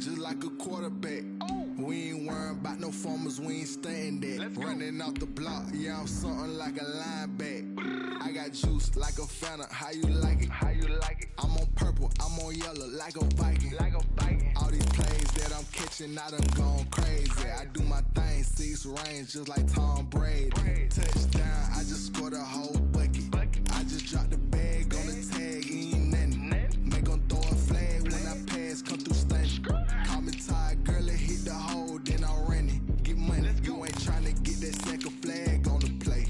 just like a quarterback. We ain't worrying about no formers, we ain't staying there. Running off the block, yeah, I'm something like a linebacker. I got juice like a Fanta, how you like it? How you like it? I'm on purple, I'm on yellow, like a Viking. Like a Viking. All these plays that I'm catching, I done gone crazy. I do my thing, 6 range, just like Tom Brady. Touchdown, I just scored a whole bucket. I just dropped the bag on the tag, ain't nothing. Make 'em throw a flag when I pass, come through stunning. Call me tired, girl, it hit the hole, then I ran it. Get money, you ain't tryna get that second flag on the play.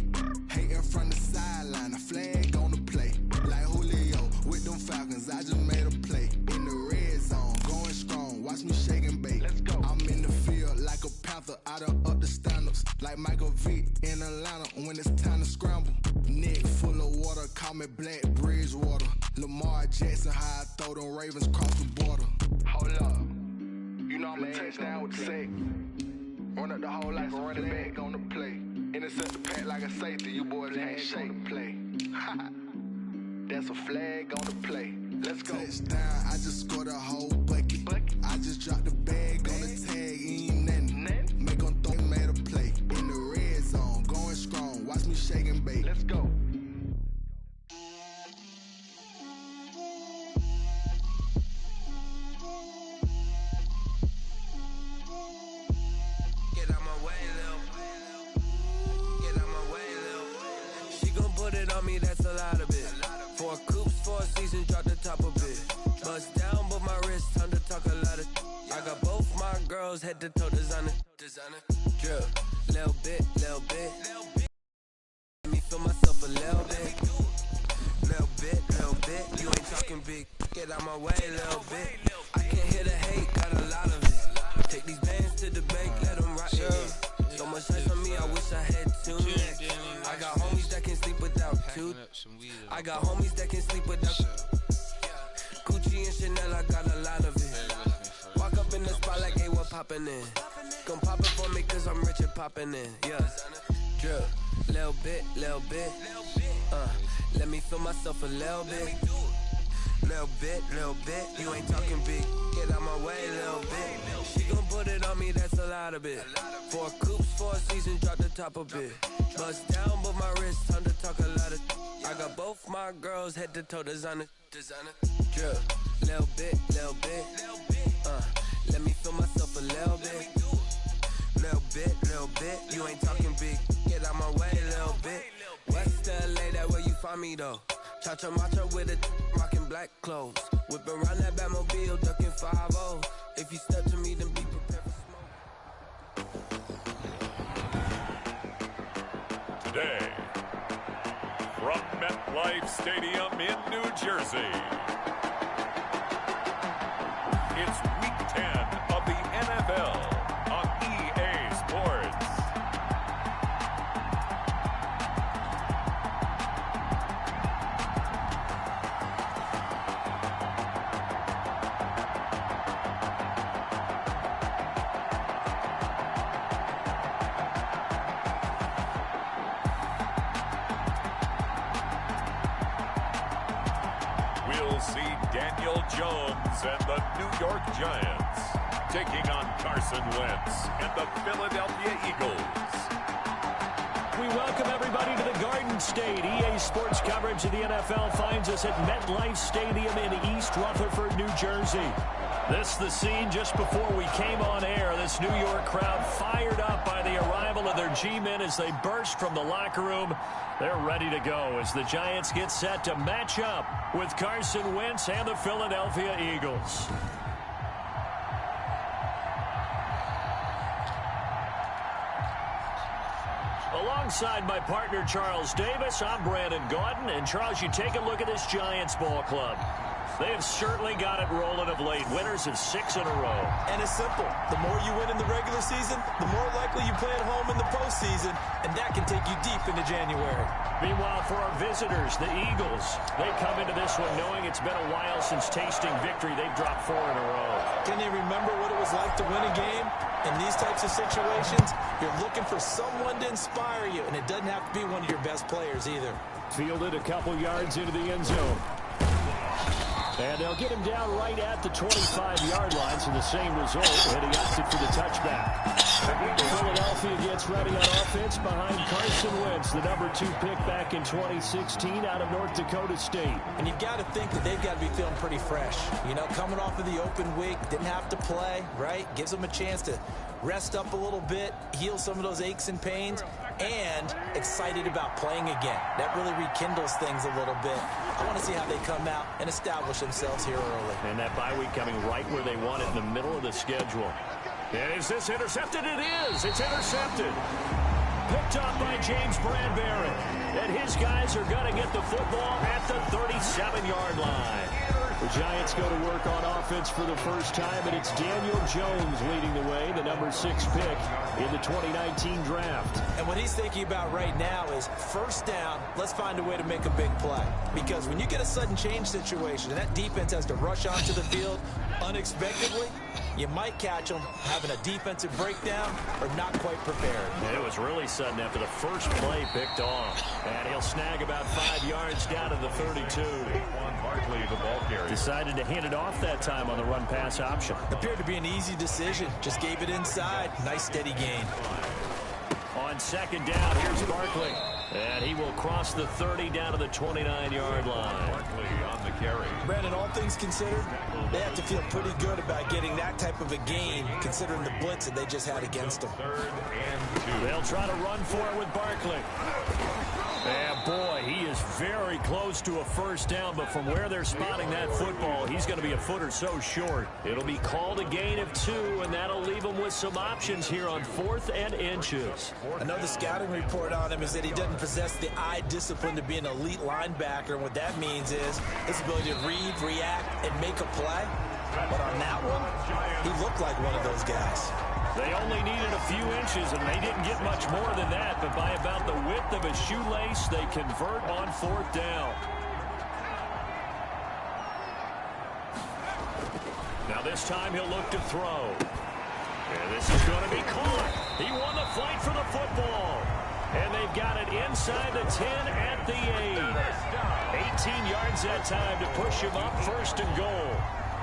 Hating from the sideline, a flag on the play. Like Julio with them Falcons, I just made a play. In the red zone, going strong, watch me shake and bake. I'm in the field like a panther, I done up the standards. Like Michael Vick in Atlanta when it's time to scramble. Neck full of water, call me Black Bridgewater. Lamar Jackson, how I throw them Ravens cross the border. Hold up, you know I'm a touchdown with the sack. Run up the whole like a running back on the play. Intercept the pack like a safety, you boys ain't shake the play. That's a flag on the play. Let's go. Touchdown, I just scored a whole bucket. I just dropped the bag on the tag, ain't nothing. Make 'em throw, made a play. In the red zone, going strong, watch me shake and bake. Let's go. Get out my way, Lil. Get out my way, Lil. She gon' put it on me, that's a lot of it. 4 coops, 4 seasons, drop the top of it. Bust down, but my wrist, time to talk a lot of. I got both my girls head to toe designer. Drip, little bit, little bit. Let me feel myself a little bit. Little bit, little bit. You ain't talking big. Get out my way, little bit. I can't hear the hate, got a lot of it. Take these bands to the bank, let them rock it. So much ice on me, I wish I had 2 necks. I got homies that can sleep without 2. I got homies that can sleep without. Gucci and Chanel, I got a lot of it. Walk up in the spot like, hey, what poppin' in? Gon' pop it for me cause I'm rich and poppin' in, yeah. Drip, little bit, little bit. Let me feel myself a little bit. Little bit, little bit. You ain't talking big. Get out my way, little bit. She gon' put it on me, that's a lot of it. 4 coops, 4 seasons, drop the top a bit. Bust down, but my wrist, time to talk a lot of. I got both my girls head to toe designer. Drip, little bit, little bit. Let me feel myself a little bit. Little bit, little bit. You ain't talking big. Get out my way, little bit. West LA, that where you find me though. Cha-cha matcha with a rockin' black clothes. Whip around that Batmobile, ducking 5-0. If you step to me, then be prepared for smoke. Today, from MetLife Stadium in New Jersey, it's Week 10 of the NFL on EA Sports. We'll see Daniel Jones and the New York Giants taking on Carson Wentz and the Philadelphia Eagles. We welcome everybody to the Garden State. EA Sports coverage of the NFL finds us at MetLife Stadium in East Rutherford, New Jersey. This is the scene just before we came on air. This New York crowd fired up by the arrival of their G-men as they burst from the locker room. They're ready to go as the Giants get set to match up with Carson Wentz and the Philadelphia Eagles. Alongside my partner Charles Davis, I'm Brandon Gaudin. And Charles, you take a look at this Giants ball club. They have certainly got it rolling of late. Winners of 6 in a row. And it's simple. The more you win in the regular season, the more likely you play at home in the postseason, and that can take you deep into January. Meanwhile, for our visitors, the Eagles, they come into this one knowing it's been a while since tasting victory. They've dropped 4 in a row. Can they remember what it was like to win a game? In these types of situations, you're looking for someone to inspire you, and it doesn't have to be one of your best players either. Fielded a couple yards into the end zone. And they'll get him down right at the 25-yard line, so the same result, and he opted for the touchback. Philadelphia gets ready on offense behind Carson Wentz, the number 2 pick back in 2016 out of North Dakota State. And you've got to think that they've got to be feeling pretty fresh. You know, coming off of the open week, didn't have to play, right? Gives them a chance to rest up a little bit, heal some of those aches and pains, and excited about playing again. That really rekindles things a little bit. I want to see how they come out and establish themselves here early. And that bye week coming right where they want it, in the middle of the schedule. And is this intercepted? It is. It's intercepted. Picked up by James Bradbury. And his guys are going to get the football at the 37-yard line. The Giants go to work on offense for the first time, and it's Daniel Jones leading the way, the number 6 pick in the 2019 draft. And what he's thinking about right now is first down, let's find a way to make a big play. Because when you get a sudden change situation and that defense has to rush onto the field unexpectedly, you might catch them having a defensive breakdown or not quite prepared. And it was really sudden after the first play picked off. And he'll snag about 5 yards down to the 32. Barkley, the ball carrier. Decided to hand it off that time on the run-pass option. Appeared to be an easy decision. Just gave it inside. Nice steady gain. On second down, here's Barkley. And he will cross the 30 down to the 29-yard line. Barkley on the carry. Brandon, all things considered, they have to feel pretty good about getting that type of a gain, considering the blitz that they just had against them. 3rd and 2. They'll try to run for it with Barkley. And boy, he is very close to a first down, but from where they're spotting that football, he's going to be a foot or so short. It'll be called a gain of 2, and that'll leave him with some options here on 4th and inches. I know the scouting report on him is that he doesn't possess the eye discipline to be an elite linebacker, and what that means is his ability to read, react, and make a play. But on that one, he looked like one of those guys. They only needed a few inches, and they didn't get much more than that, but by about the width of a shoelace, they convert on 4th down. Now this time he'll look to throw. And this is going to be caught. He won the fight for the football. And they've got it inside the 10 at the 8. 18 yards that time to push him up 1st and goal.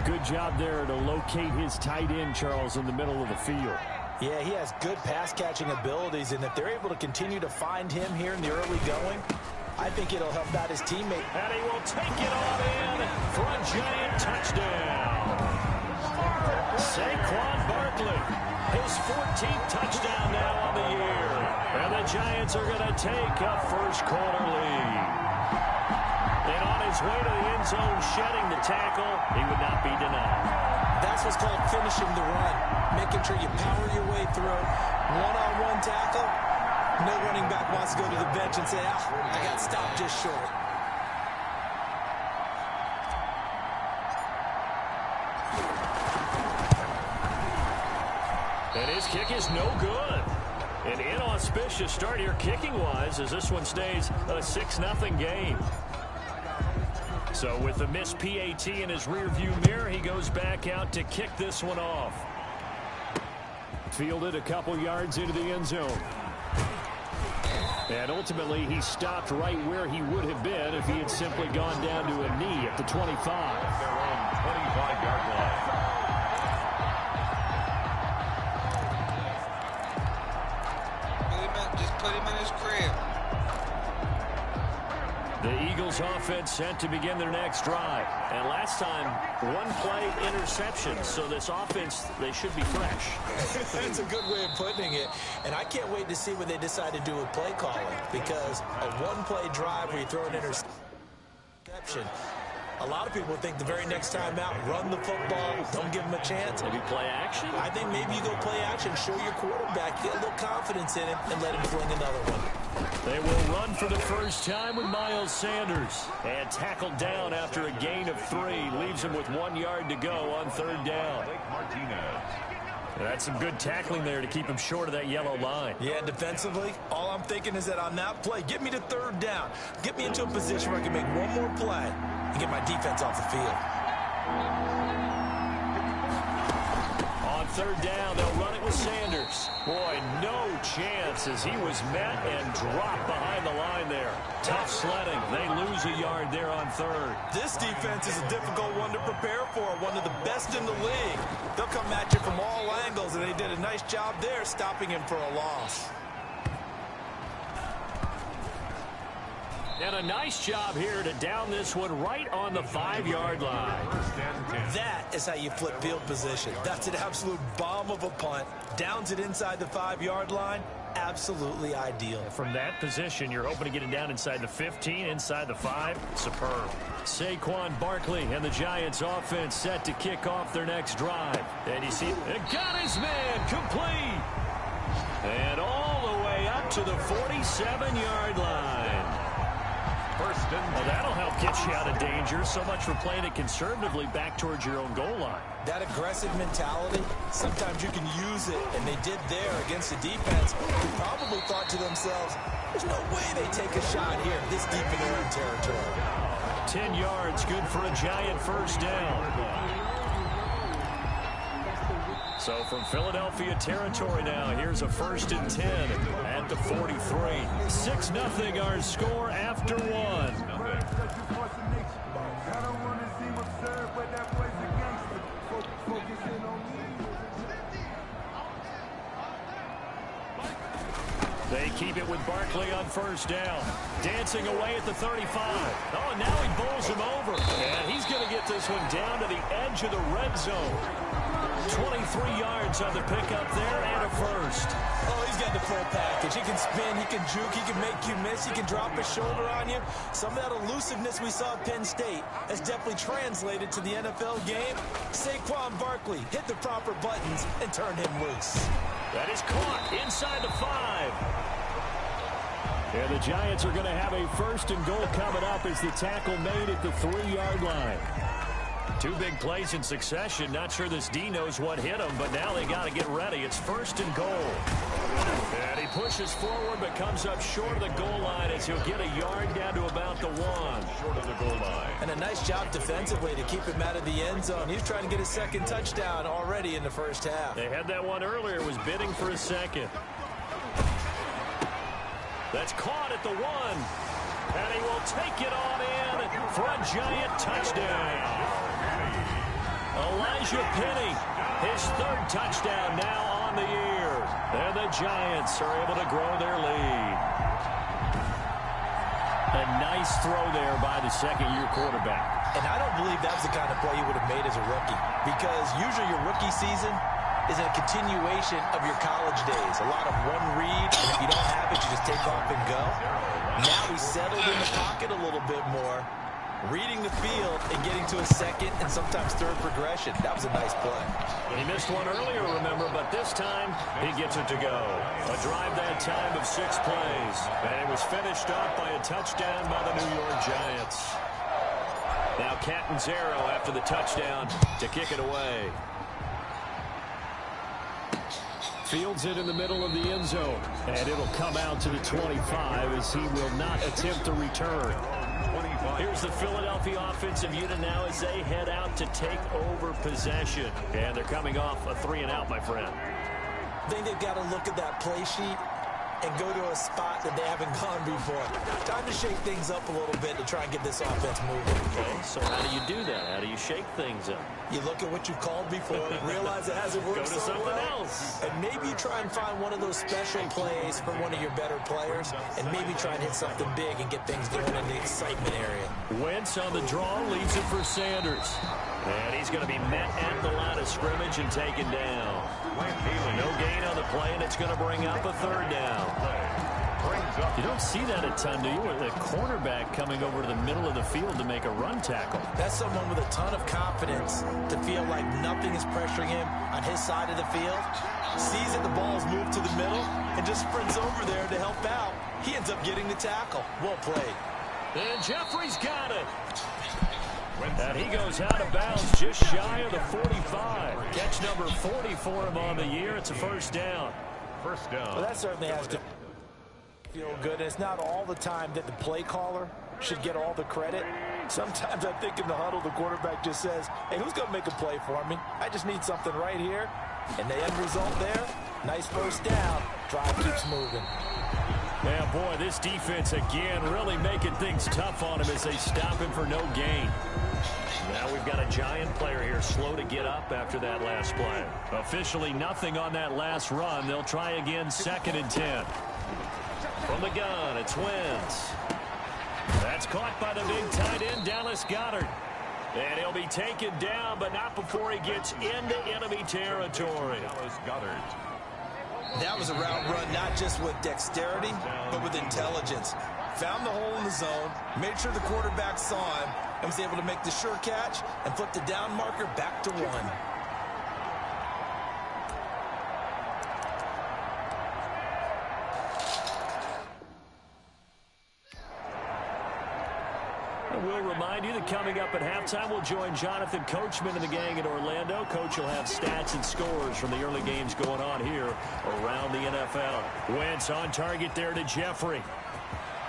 Good job there to locate his tight end, Charles, in the middle of the field. Yeah, he has good pass-catching abilities, and if they're able to continue to find him here in the early going, I think it'll help out his teammate. And he will take it on in for a Giant touchdown. Saquon Barkley, his 14th touchdown now on the year. And the Giants are going to take a first-quarter lead. And on his way to the end zone, shedding the tackle, he would not be denied. That's what's called finishing the run, making sure you power your way through. One-on-one tackle, no running back wants to go to the bench and say, I got stopped just short. And his kick is no good. An inauspicious start here kicking-wise as this one stays a 6-0 game. So with the missed PAT in his rearview mirror, he goes back out to kick this one off. Fielded a couple yards into the end zone. And ultimately, he stopped right where he would have been if he had simply gone down to a knee at the 25. Their own 25-yard line. Just put him in his crib. The Eagles offense set to begin their next drive. And last time, one play interception. So this offense, they should be fresh. That's a good way of putting it. And I can't wait to see what they decide to do with play calling. Because a one-play drive where you throw an interception, a lot of people think the very next time out, run the football, don't give him a chance. Maybe play action? I think maybe you go play action, show your quarterback, get a little confidence in him, and let him fling another one. They will run for the first time with Miles Sanders. And tackled down after a gain of 3. Leaves him with 1 yard to go on 3rd down. That's some good tackling there to keep him short of that yellow line. Yeah, defensively, all I'm thinking is that on that play, get me to 3rd down. Get me into a position where I can make one more play and get my defense off the field. On third down. They'll run it with Sanders. Boy, no chance as he was met and dropped behind the line there. Tough sledding. They lose a yard there on third. This defense is a difficult one to prepare for, one of the best in the league. They'll come at you from all angles, and they did a nice job there stopping him for a loss. And a nice job here to down this one right on the 5-yard line. That is how you flip field position. That's an absolute bomb of a punt. Downs it inside the 5-yard line. Absolutely ideal. From that position, you're hoping to get it down inside the 15, inside the 5. Superb. Saquon Barkley and the Giants offense set to kick off their next drive. And you see, it got his man complete. And all the way up to the 47-yard line. Well, that'll help get you out of danger. So much for playing it conservatively back towards your own goal line. That aggressive mentality, sometimes you can use it, and they did there against a defense who probably thought to themselves, there's no way they take a shot here this deep in their own territory. 10 yards, good for a Giant first down. So from Philadelphia territory now, here's a 1st and 10 at the 43. 6-0 our score after 1. They keep it with Barkley on first down. Dancing away at the 35. Oh, and now he bowls him over. And he's going to get this one down to the edge of the red zone. 23 yards on the pickup there and a first. Oh, he's got the full package. He can spin, he can juke, he can make you miss, he can drop his shoulder on you. Some of that elusiveness we saw at Penn State has definitely translated to the NFL game. Saquon Barkley hit the proper buttons and turned him loose. That is caught inside the 5. And the Giants are going to have a 1st and goal coming up as the tackle made at the 3-yard line. 2 big plays in succession. Not sure this D knows what hit him, but now they got to get ready. It's 1st and goal. And he pushes forward but comes up short of the goal line as he'll get a yard down to about the 1. Short of the goal line. And a nice job defensively to keep him out of the end zone. He's trying to get his 2nd touchdown already in the first half. They had that one earlier, was bidding for a 2nd. That's caught at the 1. And he will take it on in for a Giant touchdown. Elijah Penny, his 3rd touchdown now on the year. And the Giants are able to grow their lead. A nice throw there by the 2nd-year quarterback. And I don't believe that's the kind of play you would have made as a rookie, because usually your rookie season is a continuation of your college days. A lot of one read, and if you don't have it, you just take off and go. Now he's settled in the pocket a little bit more, reading the field and getting to a 2nd and sometimes 3rd progression. That was a nice play. He missed one earlier, remember, but this time he gets it to go. A drive that time of 6 plays, and it was finished off by a touchdown by the New York Giants. Now Catanzaro after the touchdown to kick it away. Fields it in the middle of the end zone, and it'll come out to the 25 as he will not attempt to return. Here's the Philadelphia offensive unit now as they head out to take over possession. And they're coming off a 3-and-out, my friend. I think they've got to look at that play sheet and go to a spot that they haven't gone before. Time to shake things up a little bit to try and get this offense moving. Okay, so how do you do that? How do you shake things up? You look at what you've called before, realize it hasn't worked Go to so something well, else. and maybe you try and find one of those special plays from one of your better players, and maybe try and hit something big and get things going in the excitement area. Wentz on the draw, leads it for Sanders. And he's going to be met at the line of scrimmage and taken down. No gain on the play, and it's going to bring up a 3rd down. You don't see that a ton, do you? With a cornerback coming over to the middle of the field to make a run tackle. That's someone with a ton of confidence to feel like nothing is pressuring him on his side of the field. Sees that the ball is moved to the middle and just sprints over there to help out. He ends up getting the tackle. Well played. And Jeffrey's got it. And he goes out of bounds just shy of the 45. Catch number 40 for him on the year. It's a 1st down. First down. Well, that certainly has to feel good. And it's not all the time that the play caller should get all the credit. Sometimes I think in the huddle, the quarterback just says, hey, who's going to make a play for me? I just need something right here. And the end result there, nice first down. Drive keeps moving. Yeah, boy, this defense again really making things tough on him as they stop him for no gain. Now we've got a Giant player here slow to get up after that last play. Officially nothing on that last run. They'll try again 2nd and 10. From the gun, it's Wentz. That's caught by the big tight end, Dallas Goedert. And he'll be taken down, but not before he gets into enemy territory. Dallas Goedert. That was a route run not just with dexterity, but with intelligence. Found the hole in the zone, made sure the quarterback saw him, and was able to make the sure catch and flip the down marker back to 1. We'll remind you that coming up at halftime, we'll join Jonathan Coachman and the gang in Orlando. Coach will have stats and scores from the early games going on here around the NFL. Wentz on target there to Jeffrey.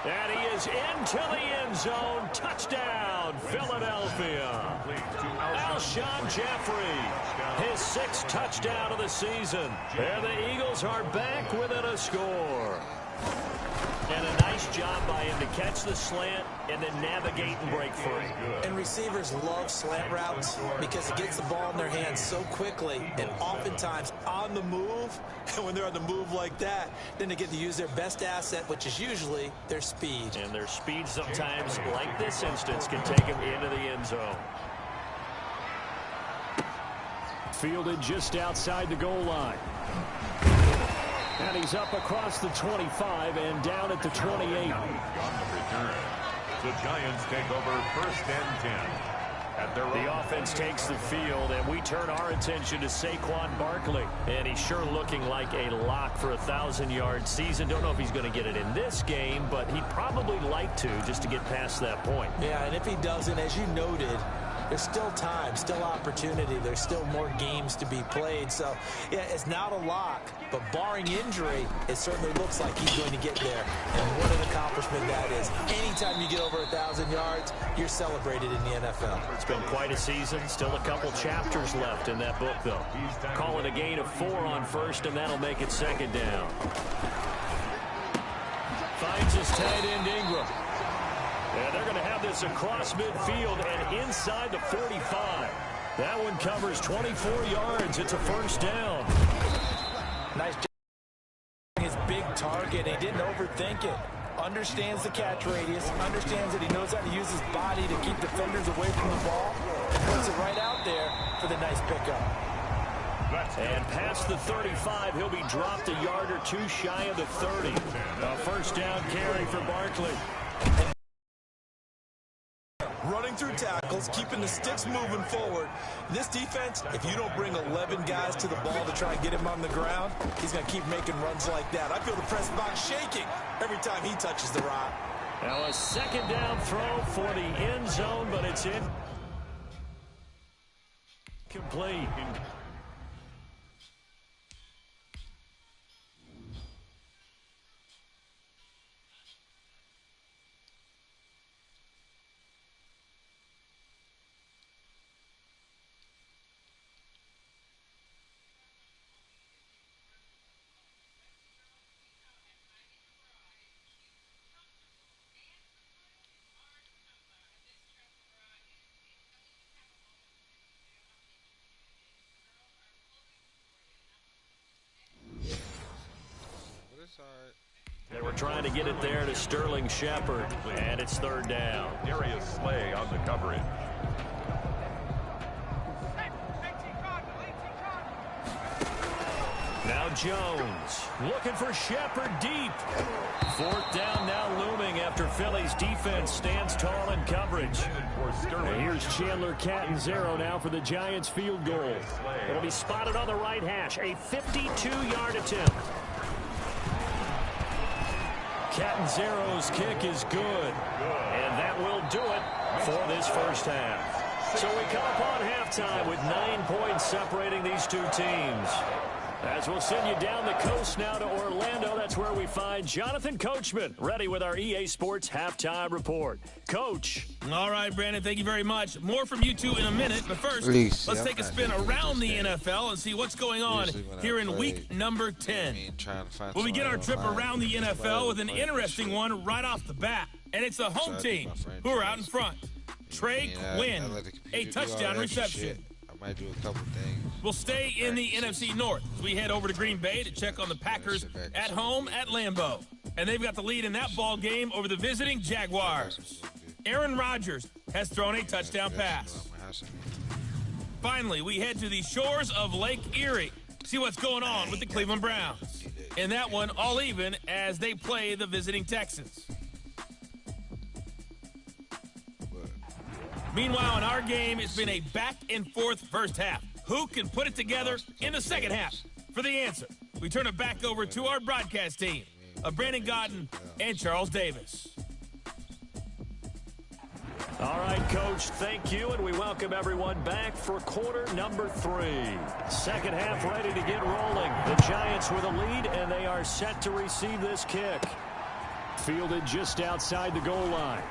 And he is into the end zone. Touchdown, Philadelphia. Alshon Jeffrey, his 6th touchdown of the season. And the Eagles are back within a score. And a nice job by him to catch the slant and then navigate and break free. And receivers love slant routes because it gets the ball in their hands so quickly and oftentimes on the move. And when they're on the move like that, then they get to use their best asset, which is usually their speed. And their speed sometimes, like this instance, can take them into the end zone. Fielded just outside the goal line. And he's up across the 25 and down at the 28. On the return. The Giants take over 1st and 10. The offense takes the field, and we turn our attention to Saquon Barkley. And he's sure looking like a lock for a 1,000-yard season. Don't know if he's going to get it in this game, but he'd probably like to just to get past that point. Yeah, and if he doesn't, as you noted, there's still time, still opportunity. There's still more games to be played. So, yeah, it's not a lock. But barring injury, it certainly looks like he's going to get there. And what an accomplishment that is. Anytime you get over 1,000 yards, you're celebrated in the NFL. It's been quite a season. Still a couple chapters left in that book, though. Call it a gain of 4 on 1st, and that'll make it 2nd down. Finds his tight end, Ingram. And they're going to have this across midfield and inside the 45. That one covers 24 yards. It's a 1st down. Nice job. His big target. He didn't overthink it. Understands the catch radius. Understands that he knows how to use his body to keep defenders away from the ball. And puts it right out there for the nice pickup. And past the 35, he'll be dropped a yard or 2 shy of the 30. A 1st down carry for Barkley. Running through tackles, keeping the sticks moving forward. This defense, if you don't bring 11 guys to the ball to try and get him on the ground, he's going to keep making runs like that. I feel the press box shaking every time he touches the rock. Now a 2nd down throw for the end zone, but it's incomplete. They were trying to get it there to Sterling Shepard, and it's 3rd down. Darius Slay on the coverage. Now Jones looking for Shepard deep. 4th down now looming after Philly's defense stands tall in coverage. And here's Chandler Catanzaro now for the Giants field goal. It'll be spotted on the right hash. A 52-yard attempt. Catanzaro's kick is good. And that will do it for this 1st half. So we come up on halftime with 9 points separating these two teams. As we'll send you down the coast now to Orlando, that's where we find Jonathan Coachman, ready with our EA Sports Halftime Report. Coach. All right, Brandon, thank you very much. More from you two in a minute, but first, let's take a spin around the NFL and see what's going on here in week number 10. We'll begin our trip around the NFL with an interesting one right off the bat, and it's the home team who are out in front. Trey Quinn, a touchdown reception. I might do a couple things. We'll stay in the NFC North as we head over to Green Bay to check on the Packers at home at Lambeau. And they've got the lead in that ball game over the visiting Jaguars. Aaron Rodgers has thrown a touchdown pass. Finally, we head to the shores of Lake Erie. See what's going on with the Cleveland Browns. In that one, all even as they play the visiting Texans. Meanwhile, in our game, it's been a back-and-forth first half. Who can put it together in the second half? For the answer, we turn it back over to our broadcast team of Brandon Godden and Charles Davis. All right, Coach, thank you, and we welcome everyone back for quarter number 3. Second half ready to get rolling. The Giants with a lead, and they are set to receive this kick. Fielded just outside the goal line.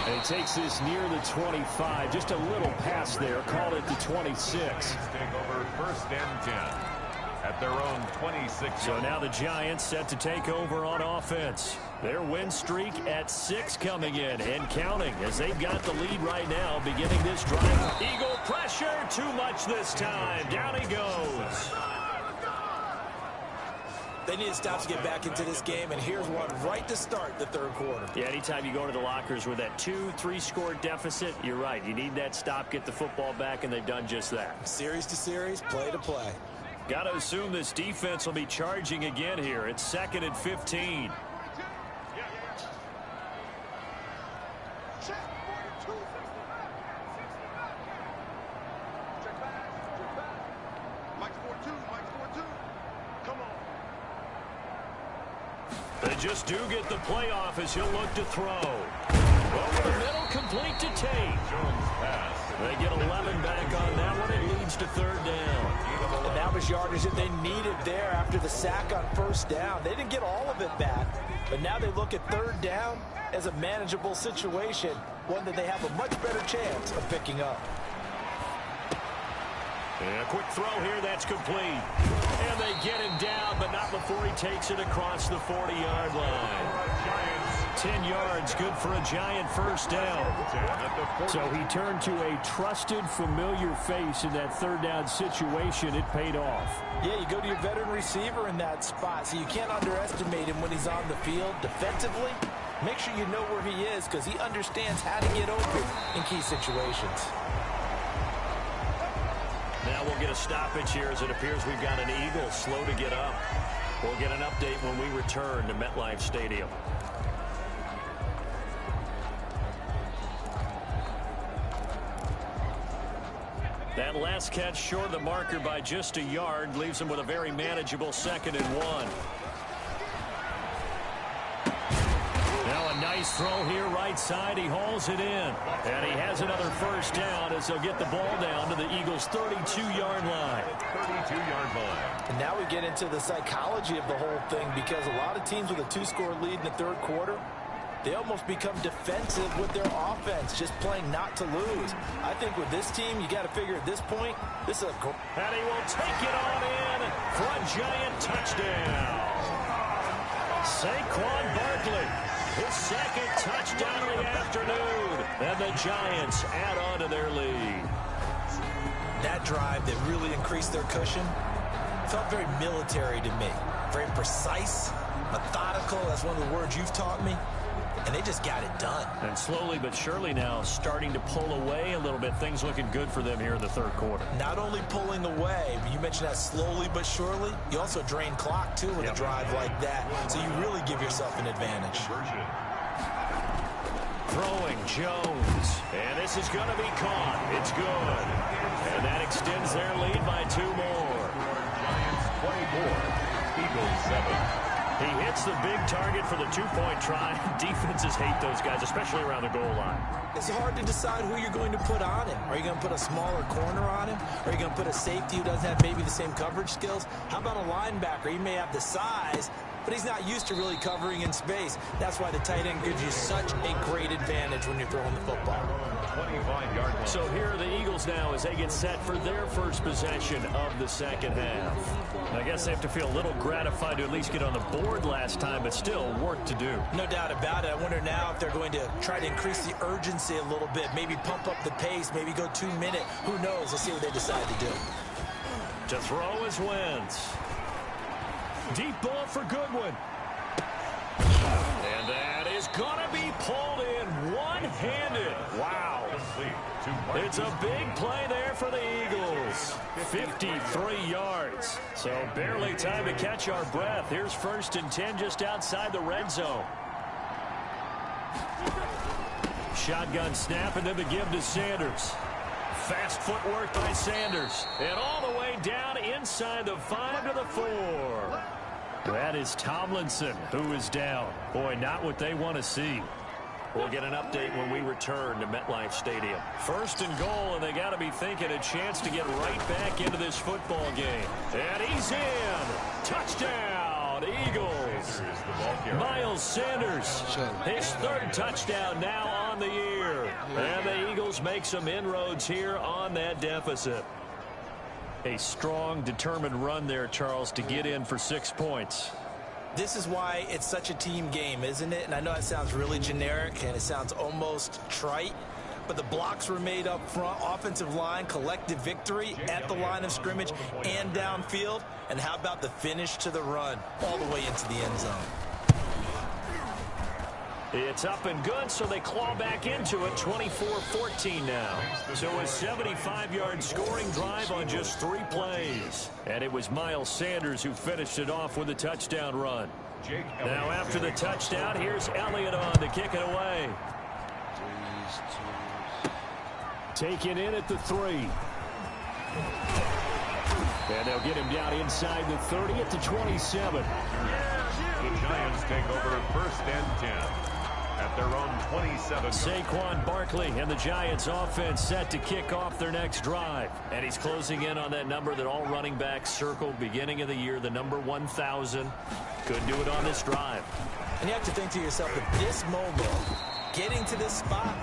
And he takes this near the 25. Just a little pass there. Called it the 26. Take over first and 10 at their own 26. So now the Giants set to take over on offense. Their win streak at 6 coming in and counting as they've got the lead right now beginning this drive. Eagle pressure. Too much this time. Down he goes. They need to stop to get back into this game, and here's one right to start the third quarter. Yeah, anytime you go to the lockers with that 2-3 score deficit, you're right. You need that stop, get the football back, and they've done just that. Series to series, play to play. Got to assume this defense will be charging again here. It's 2nd and 15. They just do get the playoff as he'll look to throw. Over the middle, complete to Tate. Jones pass. They get 11 back on that one. It leads to third down. And that was yardage that they needed there after the sack on first down. They didn't get all of it back, but now they look at third down as a manageable situation, one that they have a much better chance of picking up. And a quick throw here, that's complete. And they get him down, but not before he takes it across the 40-yard line. 10 yards, good for a Giant first down. So he turned to a trusted, familiar face in that third down situation. It paid off. Yeah, you go to your veteran receiver in that spot, so you can't underestimate him when he's on the field defensively. Make sure you know where he is because he understands how to get open in key situations. Now we'll get a stoppage here as it appears we've got an Eagle slow to get up. We'll get an update when we return to MetLife Stadium. That last catch short of the marker by just a yard leaves him with a very manageable 2nd and 1. Now a nice throw here right side. He hauls it in. And he has another first down as they'll get the ball down to the Eagles' 32-yard line. 32-yard line. And now we get into the psychology of the whole thing because a lot of teams with a 2-score lead in the third quarter, they almost become defensive with their offense, just playing not to lose. I think with this team, you got to figure at this point, this is a... And he will take it on in for a Giant touchdown. Saquon Barkley, his 2nd touchdown of the afternoon. And the Giants add on to their lead. That drive that really increased their cushion felt very military to me. Very precise, methodical. That's one of the words you've taught me. And they just got it done. And slowly but surely now starting to pull away a little bit. Things looking good for them here in the third quarter. Not only pulling away, but you mentioned that slowly but surely. You also drain clock, too, with a drive like that. So you really give yourself an advantage. Throwing Jones. And this is going to be caught. It's good. And that extends their lead by 2 more. Giants 24, Eagles 7. He hits the big target for the two-point try. Defenses hate those guys, especially around the goal line. It's hard to decide who you're going to put on him. Are you going to put a smaller corner on him? Are you going to put a safety who doesn't have maybe the same coverage skills? How about a linebacker? He may have the size, but he's not used to really covering in space. That's why the tight end gives you such a great advantage when you're throwing the football. 25-yard line. So here are the Eagles now as they get set for their first possession of the second half. I guess they have to feel a little gratified to at least get on the board last time, but still work to do. No doubt about it. I wonder now if they're going to try to increase the urgency a little bit, maybe pump up the pace, maybe go 2 minute. Who knows? Let's see what they decide to do. To throw is Wentz. Deep ball for Goodwin. And that is going to be pulled in one-handed. Wow. It's a big play there for the Eagles. 53 yards. So barely time to catch our breath. Here's 1st and 10 just outside the red zone. Shotgun snap and then the give to Sanders. Fast footwork by Sanders. And all the way down inside the 5 to the 4. That is Tomlinson who is down. Boy, not what they want to see. We'll get an update when we return to MetLife Stadium. 1st and goal, and they got to be thinking a chance to get right back into this football game. And he's in. Touchdown, Eagles. Miles Sanders, his 3rd touchdown now on the year. And the Eagles make some inroads here on that deficit. A strong, determined run there, Charles, to get in for 6 points. This is why it's such a team game, isn't it? And I know it sounds really generic and it sounds almost trite, but the blocks were made up front, offensive line, collective victory at the line of scrimmage and downfield. And how about the finish to the run all the way into the end zone? It's up and good, so they claw back into it, 24-14 now. So a 75-yard scoring drive on just 3 plays. And it was Miles Sanders who finished it off with a touchdown run. Now after the touchdown, here's Elliott on to kick it away. Taken in at the 3. And they'll get him down inside the 30 at the 27. The Giants take over 1st and 10. At their own 27. Saquon Barkley and the Giants offense set to kick off their next drive. And he's closing in on that number that all running backs circled beginning of the year, the number 1,000. Could do it on this drive. And you have to think to yourself that this moment, getting to this spot,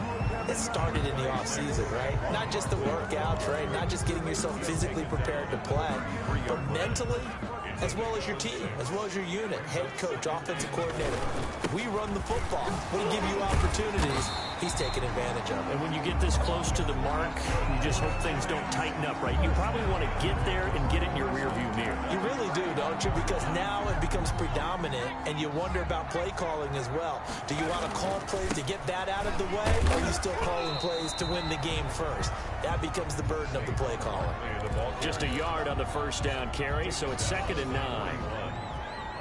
it started in the offseason, right? Not just the workouts, right? Not just getting yourself physically prepared to play, but mentally, as well as your team, as well as your unit, head coach, offensive coordinator. We run the football. We give you opportunities. He's taking advantage of it. And when you get this close to the mark, you just hope things don't tighten up, right? You probably want to get there and get it in your rearview mirror. You really do, don't you? Because now it becomes predominant, and you wonder about play calling as well. Do you want to call plays to get that out of the way, or are you still calling plays to win the game first? That becomes the burden of the play caller. Just a yard on the 1st down carry, so it's 2nd and 9.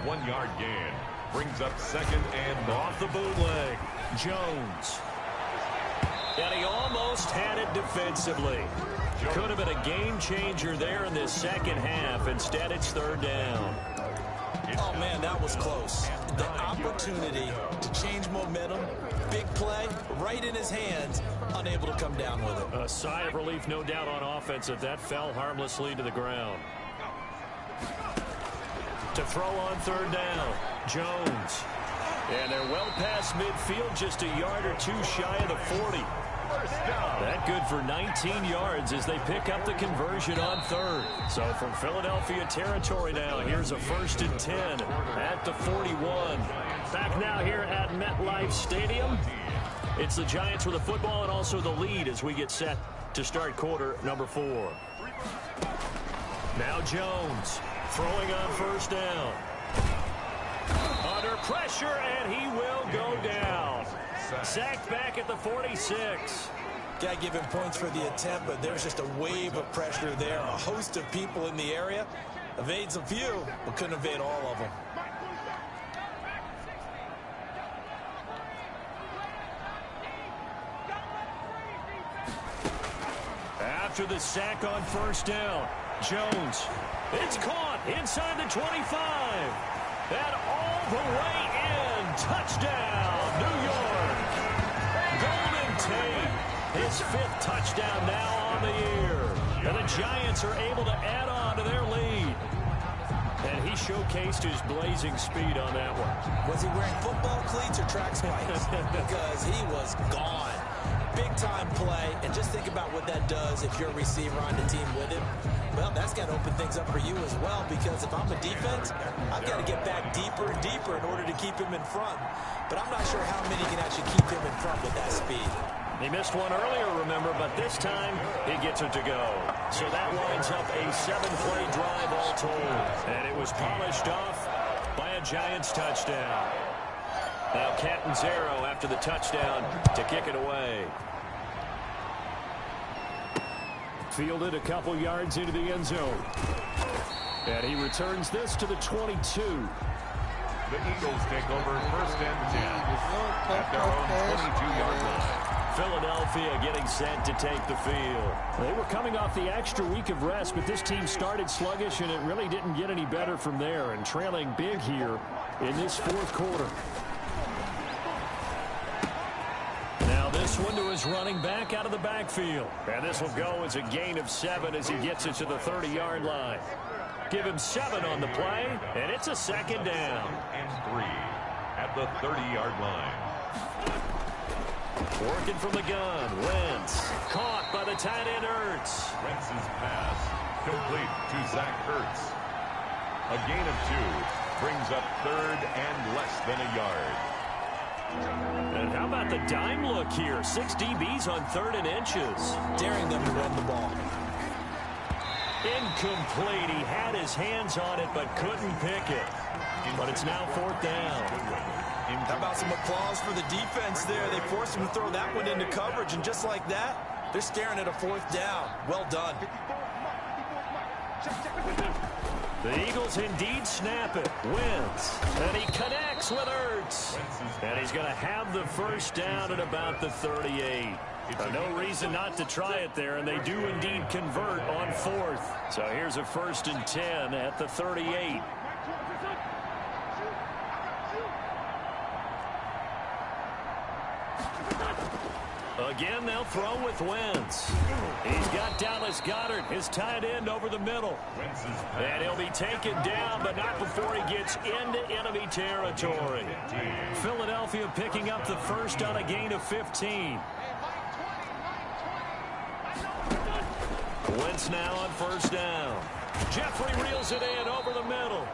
1 yard gain. Brings up 2nd and off the bootleg. Jones. And he almost had it defensively. Could have been a game changer there in this second half. Instead, it's 3rd down. Oh, man, that was close. The opportunity to change momentum, big play, right in his hands, unable to come down with it. A sigh of relief, no doubt, on offense if that fell harmlessly to the ground. To throw on 3rd down, Jones. And they're well past midfield, just a yard or 2 shy of the 40. That good for 19 yards as they pick up the conversion on 3rd. So from Philadelphia territory now, here's a 1st and 10 at the 41. Back now here at MetLife Stadium. It's the Giants with the football and also the lead as we get set to start quarter number 4. Now Jones throwing on 1st down. Under pressure, and he will go down. Sacked back at the 46. Got to give him points for the attempt, but there's just a wave of pressure there. A host of people in the area. Evades a few, but couldn't evade all of them. After the sack on 1st down, Jones. It's caught inside the 25. And all away in. Touchdown, New York. Golden Tate, his 5th touchdown now on the year. And the Giants are able to add on to their lead. And he showcased his blazing speed on that one. Was he wearing football cleats or track spikes? Because he was gone. Big-time play. And just think about what that does if you're a receiver on the team with him. Well, that's got to open things up for you as well, because if I'm a defense, I've got to get back deeper and deeper in order to keep him in front. But I'm not sure how many can actually keep him in front with that speed. He missed one earlier, remember, but this time he gets it to go. So that winds up a 7-play drive all told. And it was polished off by a Giants touchdown. Now Catanzaro after the touchdown to kick it away. Fielded a couple yards into the end zone. And he returns this to the 22. The Eagles take over 1st and 10 at their own 22-yard line. Philadelphia getting set to take the field. They were coming off the extra week of rest, but this team started sluggish, and it really didn't get any better from there, and trailing big here in this 4th quarter. Now this one to his running back out of the backfield. And this will go as a gain of 7 as he gets it to the 30-yard line. Give him 7 on the play, and it's a 2nd down. And 3 at the 30-yard line. Working from the gun, Wentz. Caught by the tight end, Ertz. Wentz's pass complete to Zach Ertz. A gain of 2 brings up 3rd and less than a yard. And how about the dime look here? 6 DBs on 3rd and inches. Daring them to run the ball. Incomplete. He had his hands on it but couldn't pick it. But it's now 4th down. How about some applause for the defense there? They forced him to throw that one into coverage, and just like that, they're staring at a 4th down. Well done. The Eagles indeed snap it. Wentz. And he connects with Ertz. And he's going to have the 1st down at about the 38. No reason not to try it there, and they do indeed convert on 4th. So here's a 1st and 10 at the 38. Again, they'll throw with Wentz. He's got Dallas Goedert, his tight end, over the middle. And he'll be taken down, but not before he gets into enemy territory. Philadelphia picking up the 1st on a gain of 15. Wentz now on 1st down. Jeffrey reels it in over the middle.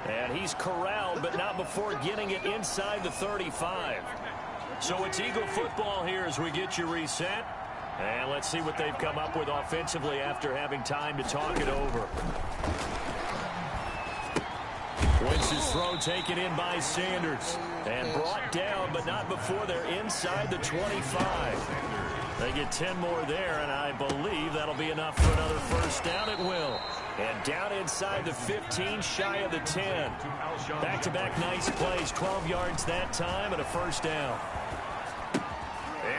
And he's corralled, but not before getting it inside the 35. So it's Eagle football here as we get you reset. And let's see what they've come up with offensively after having time to talk it over. Wentz's throw taken in by Sanders. And brought down, but not before they're inside the 25. They get 10 more there, and I believe that'll be enough for another 1st down. It will. And down inside the 15, shy of the 10. Back-to-back nice plays, 12 yards that time, and a 1st down.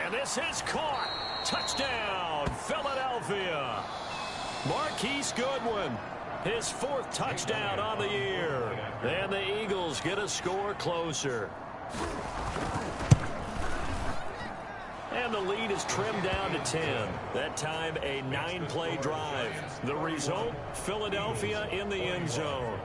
And this is caught. Touchdown, Philadelphia. Marquise Goodwin, his 4th touchdown on the year. And the Eagles get a score closer. And the lead is trimmed down to 10. That time, a 9-play drive. The result, Philadelphia in the end zone.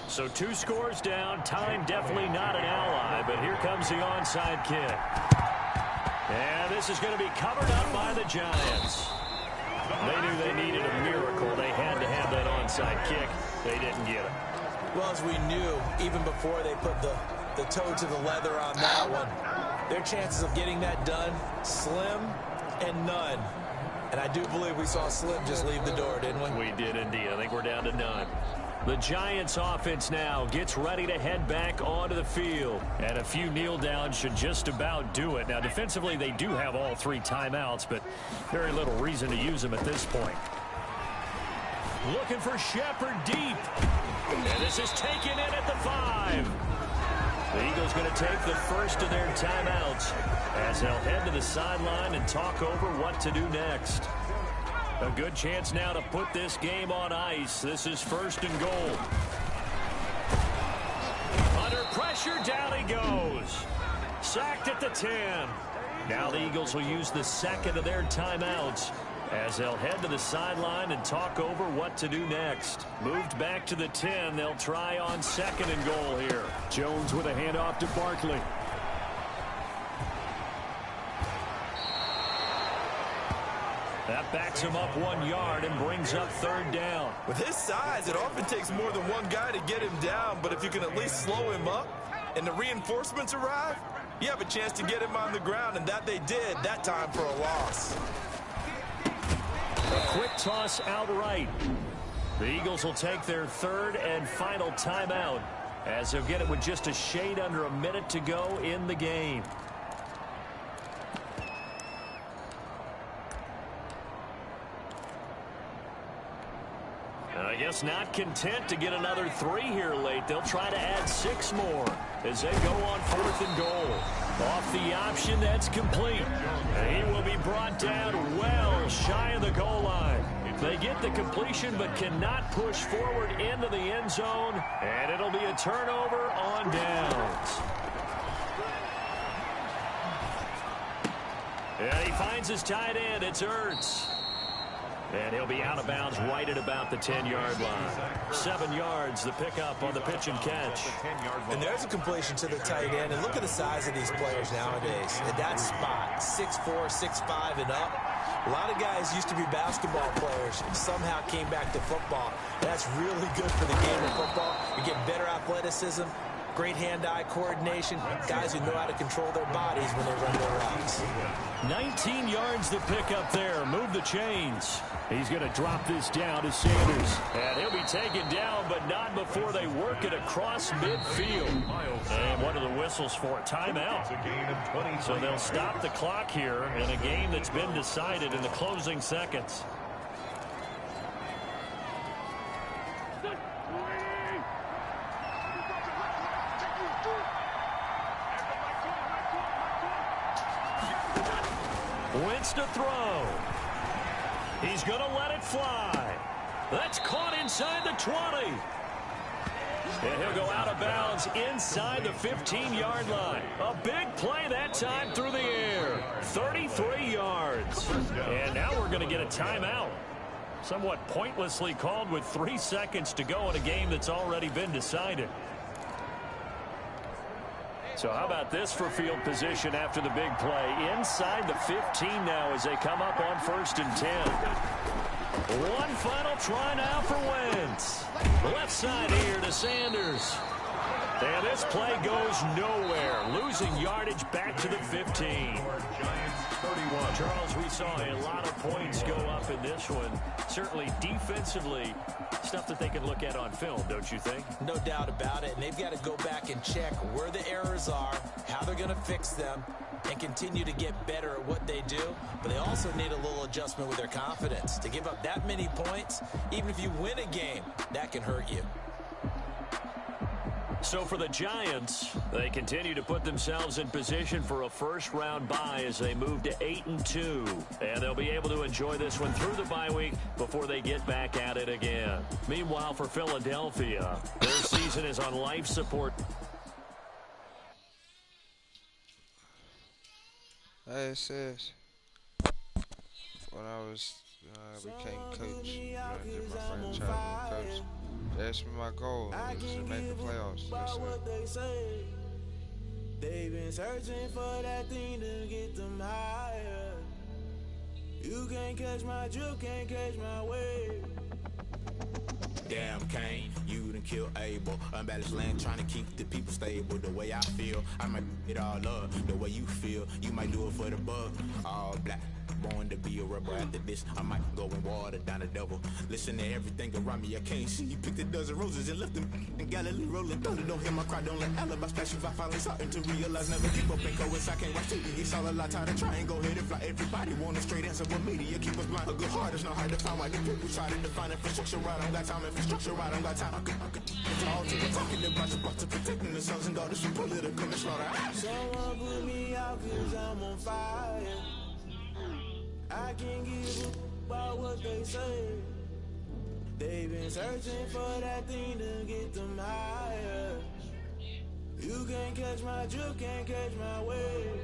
So 2 scores down. Time definitely not an ally, but here comes the onside kick. And this is going to be covered up by the Giants. They knew they needed a miracle. They had to have that onside kick. They didn't get it. Well, as we knew, even before they put the toe to the leather on that one, their chances of getting that done, slim and none. And I do believe we saw Slim just leave the door, didn't we? We did indeed. I think we're down to none. The Giants offense now gets ready to head back onto the field. And a few kneel downs should just about do it. Now, defensively, they do have all 3 timeouts, but very little reason to use them at this point. Looking for Shepard deep. And this is taken in at the 5. The Eagles going to take the first of their timeouts as they'll head to the sideline and talk over what to do next. A good chance now to put this game on ice. This is 1st and goal. Under pressure, down he goes. Sacked at the 10. Now the Eagles will use the second of their timeouts as they'll head to the sideline and talk over what to do next. Moved back to the 10. They'll try on 2nd and goal here. Jones with a handoff to Barkley. That backs him up 1 yard and brings up 3rd down. With his size, it often takes more than one guy to get him down, but if you can at least slow him up and the reinforcements arrive, you have a chance to get him on the ground, and that they did that time for a loss. A quick toss outright. The Eagles will take their 3rd and final timeout as they'll get it with just a shade under a minute to go in the game. And I guess not content to get another 3 here late. They'll try to add 6 more as they go on 4th and goal. Off the option, that's complete. And he will be brought down well shy of the goal line. They get the completion but cannot push forward into the end zone, and it'll be a turnover on downs. And he finds his tight end. It's Ertz. And he'll be out of bounds right at about the 10-yard line. 7 yards, the pickup on the pitch and catch. And there's a completion to the tight end. And look at the size of these players nowadays. At that spot, 6'4", 6'5", and up. A lot of guys used to be basketball players and somehow came back to football. That's really good for the game of football. You get better athleticism, great hand-eye coordination, guys who know how to control their bodies when they run their routes. 19 yards to pick up there. Move the chains. He's going to drop this down to Sanders. And he'll be taken down, but not before they work it across midfield. And what are the whistles for? Timeout. So they'll stop the clock here in a game that's been decided in the closing seconds. Wentz to throw. He's going to let it fly. That's caught inside the 20. And he'll go out of bounds inside the 15-yard line. A big play that time through the air. 33 yards. And now we're going to get a timeout. Somewhat pointlessly called with 3 seconds to go in a game that's already been decided. So how about this for field position after the big play? Inside the 15 now as they come up on 1st and 10. One final try now for Wentz. Left side here to Sanders. And this play goes nowhere. Losing yardage back to the 15. Charles, we saw a lot of points go up in this one. Certainly defensively, stuff that they can look at on film, don't you think? No doubt about it. And they've got to go back and check where the errors are, how they're going to fix them, and continue to get better at what they do. But they also need a little adjustment with their confidence. To give up that many points, even if you win a game, that can hurt you. So for the Giants, they continue to put themselves in position for a first-round bye as they move to 8-2. And they'll be able to enjoy this one through the bye week before they get back at it again. Meanwhile, for Philadelphia, their season is on life support. Hey, it says when I was became coach, did my franchise coach. That's my goal, is to make the playoffs. That's it. They've been searching for that thing to get them higher. You can't catch my drift, can't catch my wave. Damn, Kane, you done killed Abel. Unbalanced land, trying to keep the people stable. The way I feel, I might it all up. The way you feel, you might do it for the buck. All black, born to be a rebel. After this, I might go and water down the devil. Listen to everything around me, I can't see. He picked a dozen roses and left them in Galilee rolling thunder. Don't hear my cry, don't let alibi splash. If I finally starting to realize, never give up and go. I can't watch TV. It's all a lot, tired of trying. Go ahead and fly. Everybody want a straight answer with media. Keep us blind. A good heart is not hard to find. Why the people try to define infrastructure right? I don't got time. Infrastructure right? I don't got time. I could all to the talking about to protecting the sons and daughters from political and slaughter. Someone put me out 'cause I'm on fire. I can't give a about what they say. They've been searching for that thing to get them higher. You can't catch my drift, can't catch my wave.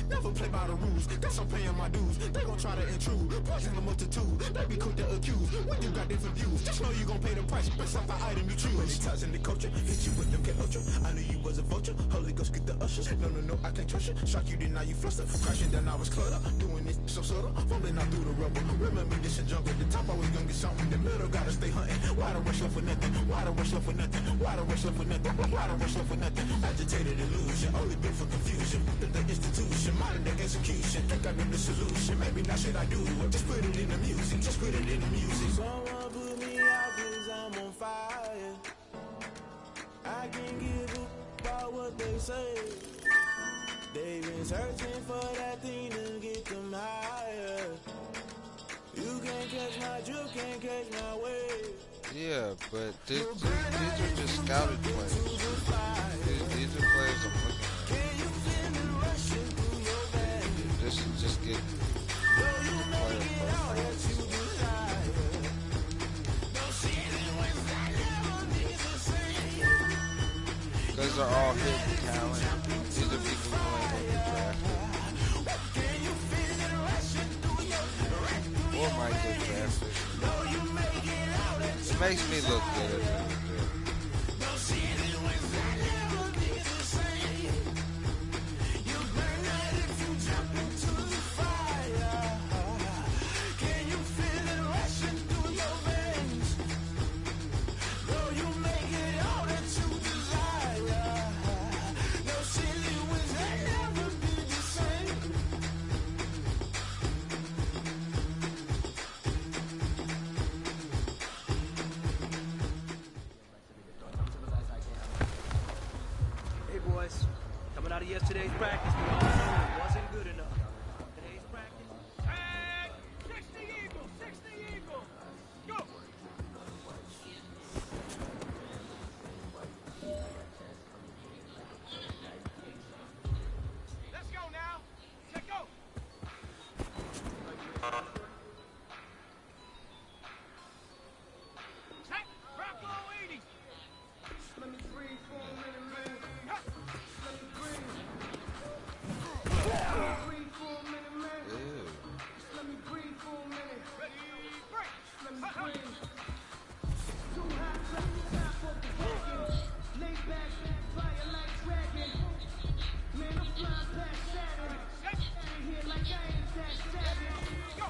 Never play by the rules, guess I'm paying my dues. They gon' try to intrude, poison the multitude. They be quick to accuse, when you got different views. Just know you gon' pay the price, based off the item you choose. Many ties in the culture, hit you with them get ultra. I knew you was a vulture, Holy Ghost get the ushers. No, I can't trust you. Shock you, then now you fluster. Crashing down, I was cluttered. Doing this so subtle, fumbling out through the rubble. Remember this and jump at the top, always gonna get something. The middle gotta stay hunting. Why the rush left for nothing? Why the rush left for nothing? Why the rush left for nothing? Why the rush left for nothing? Agitated illusion, only built for confusion. The institution, modern day execution. Think I know the solution. Maybe not shit I do. Just put it in the music. Just put it in the music. Someone put me out 'cause I'm on fire. I can't give a about what they say. They've been searching for that thing to get them higher. You can't catch my drift, can't catch my wave. Yeah, but these are just scouted players. These are players I'm looking at. Can you feel it rushing through your veins? This is just get Though you make it all that you desire. No feeling I never be the same. because they're all hidden talent. These are people who ain't gonna get drafted. Can you feel it rushing through your veins? Or might get drafted. Though you make it all that you It makes me look good at them. no feeling I never be the same. You burn out if you jump into the fire. Can you feel it rushing through your veins? Though you make it all that you desire. No silly wins that never be the same. Hey boys, coming out of yesterday's practice, we all knew it wasn't good enough. Today's practice. And 60 Eagles, 60 Eagles. Go. Let's go now. Let's go. Check. Bravo 80. Let me breathe for a minute, man. Huh. Let me breathe. Let me breathe for a minute, man. Ew. Let me breathe for a minute. Ready, break. Let me breathe. Too hot, let me top off the wagon. Lay back, fire like dragon. Man, I'm flying past Saturn. Out of here like I ain't that savage. Go.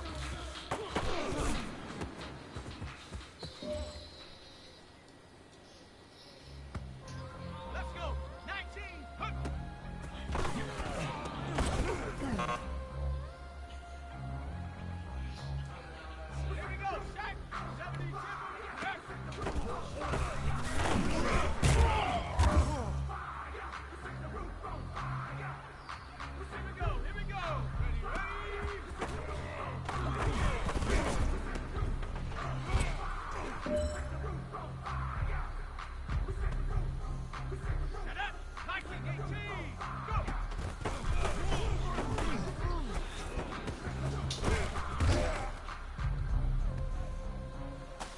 Let's go. 19. Huh. Here we go. Shaq. 72. Yes. Here we go. Here we go. Ready, Set up. 1918. Go.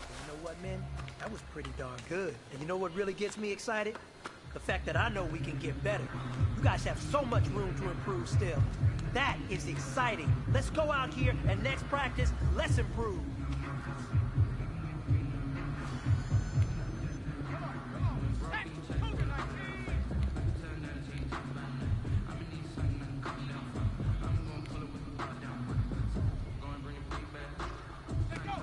You know what, man? That was pretty darn good. And you know what really gets me excited? The fact that I know we can get better. You guys have so much room to improve still. That is exciting. Let's go out here and next practice, let's improve. Set. Cougar 19. Let's go.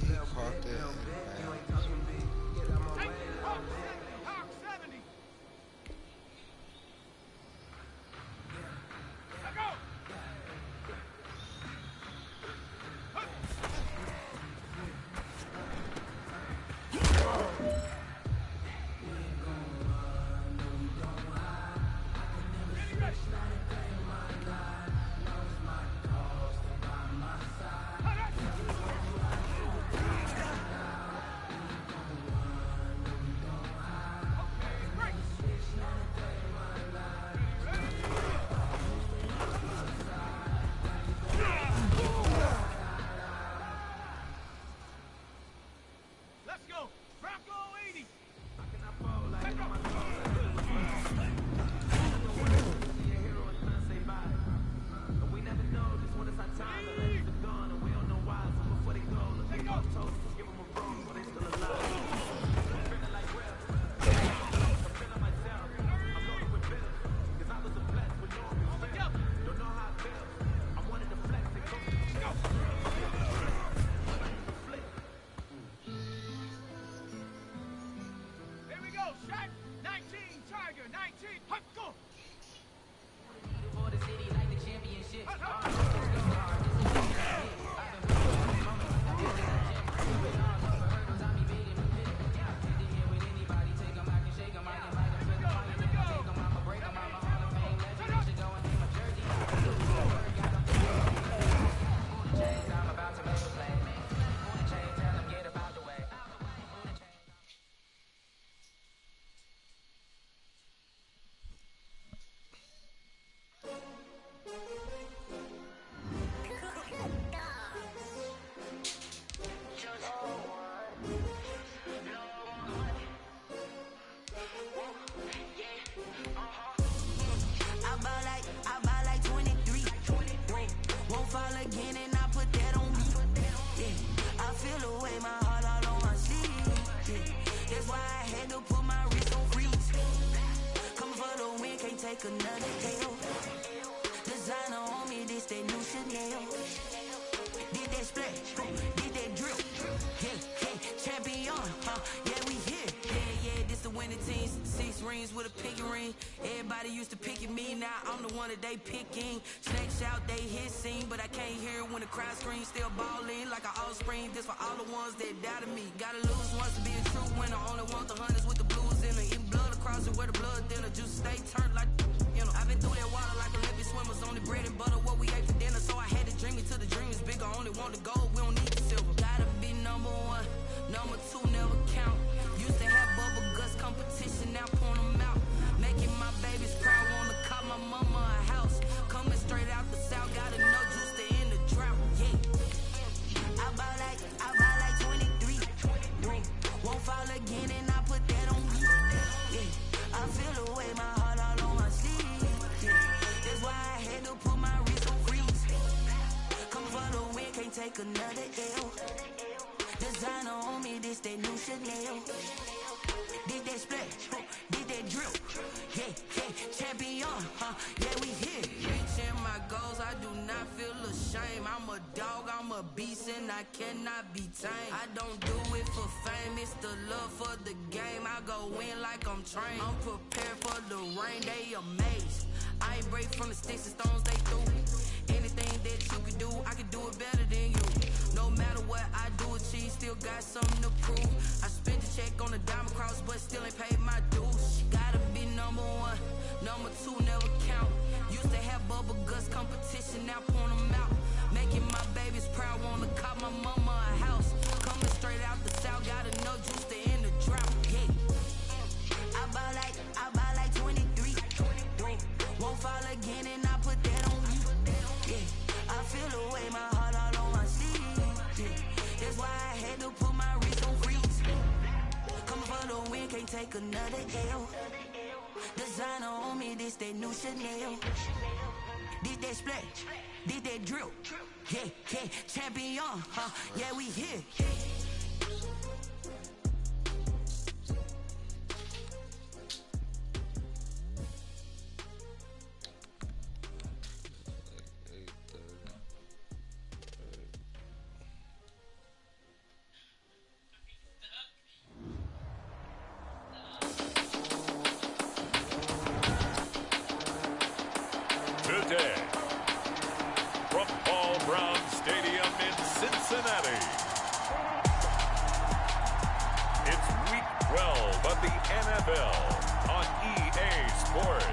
He caught that inbounds. Take another L. Designer on me, this that new Chanel. Did that splash, did that drip. Yeah, champion, yeah, we here. Yeah, this the winning team. 6 rings with a pinky ring. Everybody used to pick at me, now I'm the one that they picking. Snakes shout, they hit scene, but I can't hear it when the crowd screams. Still ballin' like an offspring. This for all the ones that doubted me. Gotta lose once to be a true winner. Only want the hunters with the blues in her. Eating blood across it where the blood thinner. Juice stay turned like, you know. I've been through that water like Olympic swimmers. Only bread and butter, what we ate for dinner. So I had to dream it till the dream is bigger. Only want the gold, we don't need the silver. Gotta be number 1, number 2 never count. Used to have bubble guts competition, now point them out. Making my babies proud, wanna call my mama a house. Coming straight out the south, gotta know juice to end the drought. Yeah, I bought like 23. Won't fall again, and I put that on me. Yeah, I feel the way, my heart all on my sleeve. Yeah, that's why I had to put my wrist on freeze. Come for the win, can't take another L. Designer on me, this that new Chanel. Did that splash, did that drip. Yeah, champion, yeah, we here. Reaching my goals, I do not feel ashamed. I'm a dog, I'm a beast, and I cannot be tamed. I don't do it for fame, it's the love for the game. I go in like I'm trained. I'm prepared for the rain, they amazed. I ain't break from the sticks and stones they threw. Anything that you can do, I can do it better than you. No matter what I do, achieve, still got something to prove. I spent the check on the diamond cross, but still ain't paid my dues. Gotta be number 1, number 2 never count. Used to have bubble guts competition, now point them out. Making my babies proud, wanna call my mama a house. Coming straight out the south, gotta know juice to end the drought. Yeah, I bought like 23. Won't fall again, and I put that on me. Yeah, I feel the way, my heart all on my sleeve. Yeah, that's why I had to put my wrist on freeze. Coming for the win, can't take another L. Designer on me, this that new Chanel. Did that splash, did that drip. Yeah, champion, yeah, we here. NFL on EA Sports.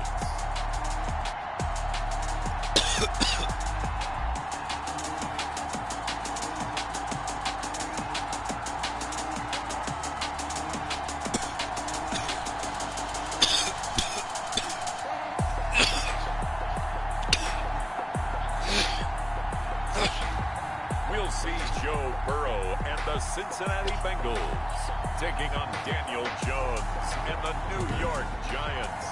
We'll see Joe Burrow and the Cincinnati Bengals taking on Daniel Jones and the New York Giants.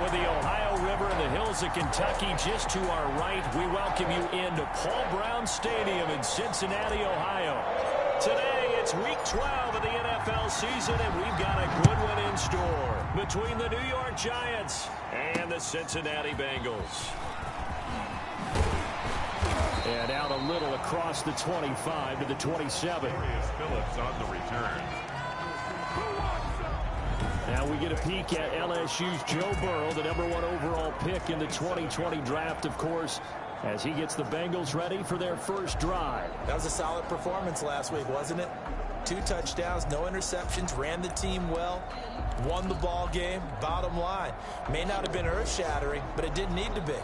With the Ohio River and the hills of Kentucky just to our right, we welcome you into Paul Brown Stadium in Cincinnati, Ohio. Today, it's Week 12 of the NFL season, and we've got a good one in store between the New York Giants and the Cincinnati Bengals. And out a little across the 25 to the 27. Phillips on the return. Now we get a peek at LSU's Joe Burrow, the #1 overall pick in the 2020 draft, of course, as he gets the Bengals ready for their first drive. That was a solid performance last week, wasn't it? 2 touchdowns, no interceptions, ran the team well, won the ball game. Bottom line, may not have been earth-shattering, but it didn't need to be.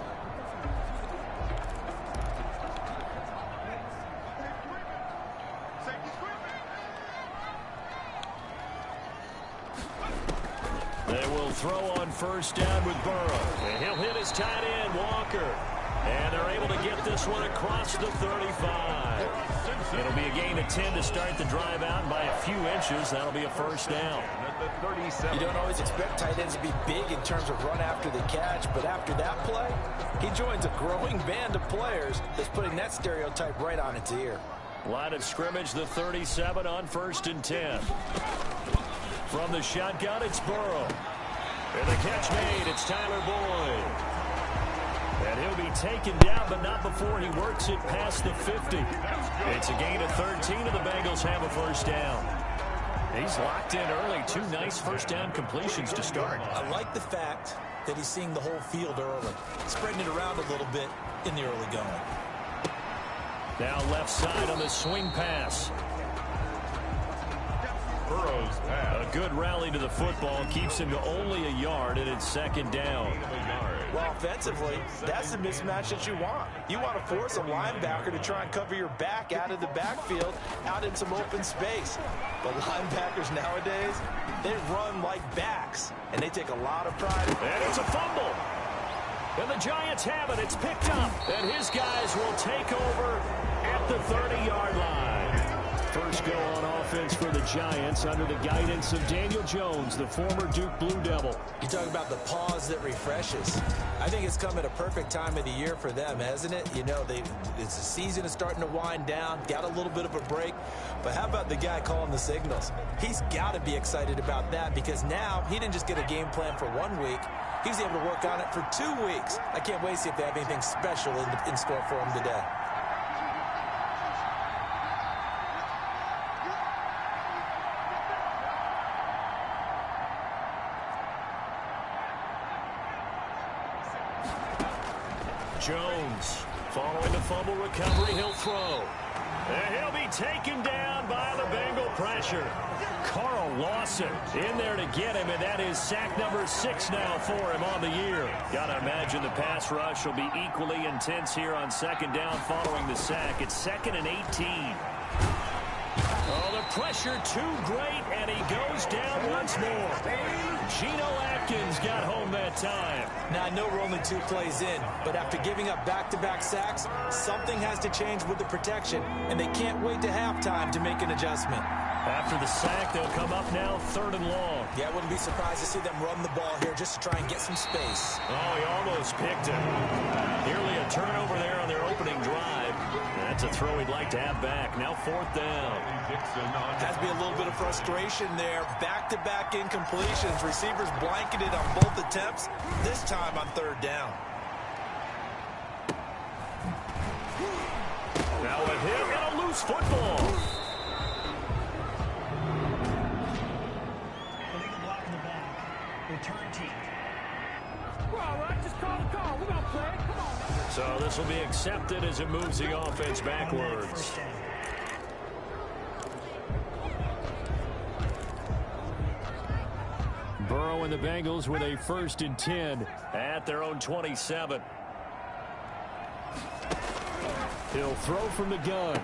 They will throw on first down with Burrow. And he'll hit his tight end, Walker. And they're able to get this one across the 35. It'll be a gain of 10 to start the drive out by a few inches. That'll be a first down. You don't always expect tight ends to be big in terms of run after the catch, but after that play, he joins a growing band of players that's putting that stereotype right on its ear. Line of scrimmage, the 37 on first and 10. From the shotgun, it's Burrow. And the catch made, it's Tyler Boyd. And he'll be taken down, but not before he works it past the 50. It's a gain of 13, and the Bengals have a first down. He's locked in early. 2 nice first down completions to start. I like the fact that he's seeing the whole field early, spreading it around a little bit in the early going. Now left side on the swing pass. Burrow's pass. A good rally to the football keeps him to only a yard, and it's second down. Well, offensively, that's the mismatch that you want. You want to force a linebacker to try and cover your back out of the backfield, out in some open space. But linebackers nowadays, they run like backs, and they take a lot of pride. And it's a fumble. And the Giants have it. It's picked up. And his guys will take over at the 30-yard line. First go on offense for the Giants under the guidance of Daniel Jones, the former Duke Blue Devil. You talk about the pause that refreshes. I think it's come at a perfect time of the year for them, hasn't it? You know, it's the season is starting to wind down, got a little bit of a break. But how about the guy calling the signals? He's got to be excited about that because now he didn't just get a game plan for 1 week. He was able to work on it for 2 weeks. I can't wait to see if they have anything special in store for him today. Jones, following the fumble recovery, he'll throw. And he'll be taken down by the Bengal pressure. Carl Lawson in there to get him, and that is sack number 6 now for him on the year. Gotta imagine the pass rush will be equally intense here on second down following the sack. It's 2nd and 18. Oh, the pressure too great, and he goes down once more. Geno Atkins got home that time. Now, I know we're only 2 plays in, but after giving up back-to-back sacks, something has to change with the protection, and they can't wait to halftime to make an adjustment. After the sack, they'll come up now 3rd and long. Yeah, I wouldn't be surprised to see them run the ball here just to try and get some space. Oh, he almost picked him. Nearly a turnover there on their opening drive. That's a throw he'd like to have back. Now 4th down. Has to be a little bit of frustration there. Back-to-back incompletions. Receivers blanketed on both attempts, this time on 3rd down. Now with him and a loose football. Illegal block in the back. Return team. Well, all right, just call the call. We're going to play. Come on. So this will be accepted as it moves the offense backwards. Burrow and the Bengals with a 1st and 10 at their own 27. He'll throw from the gun.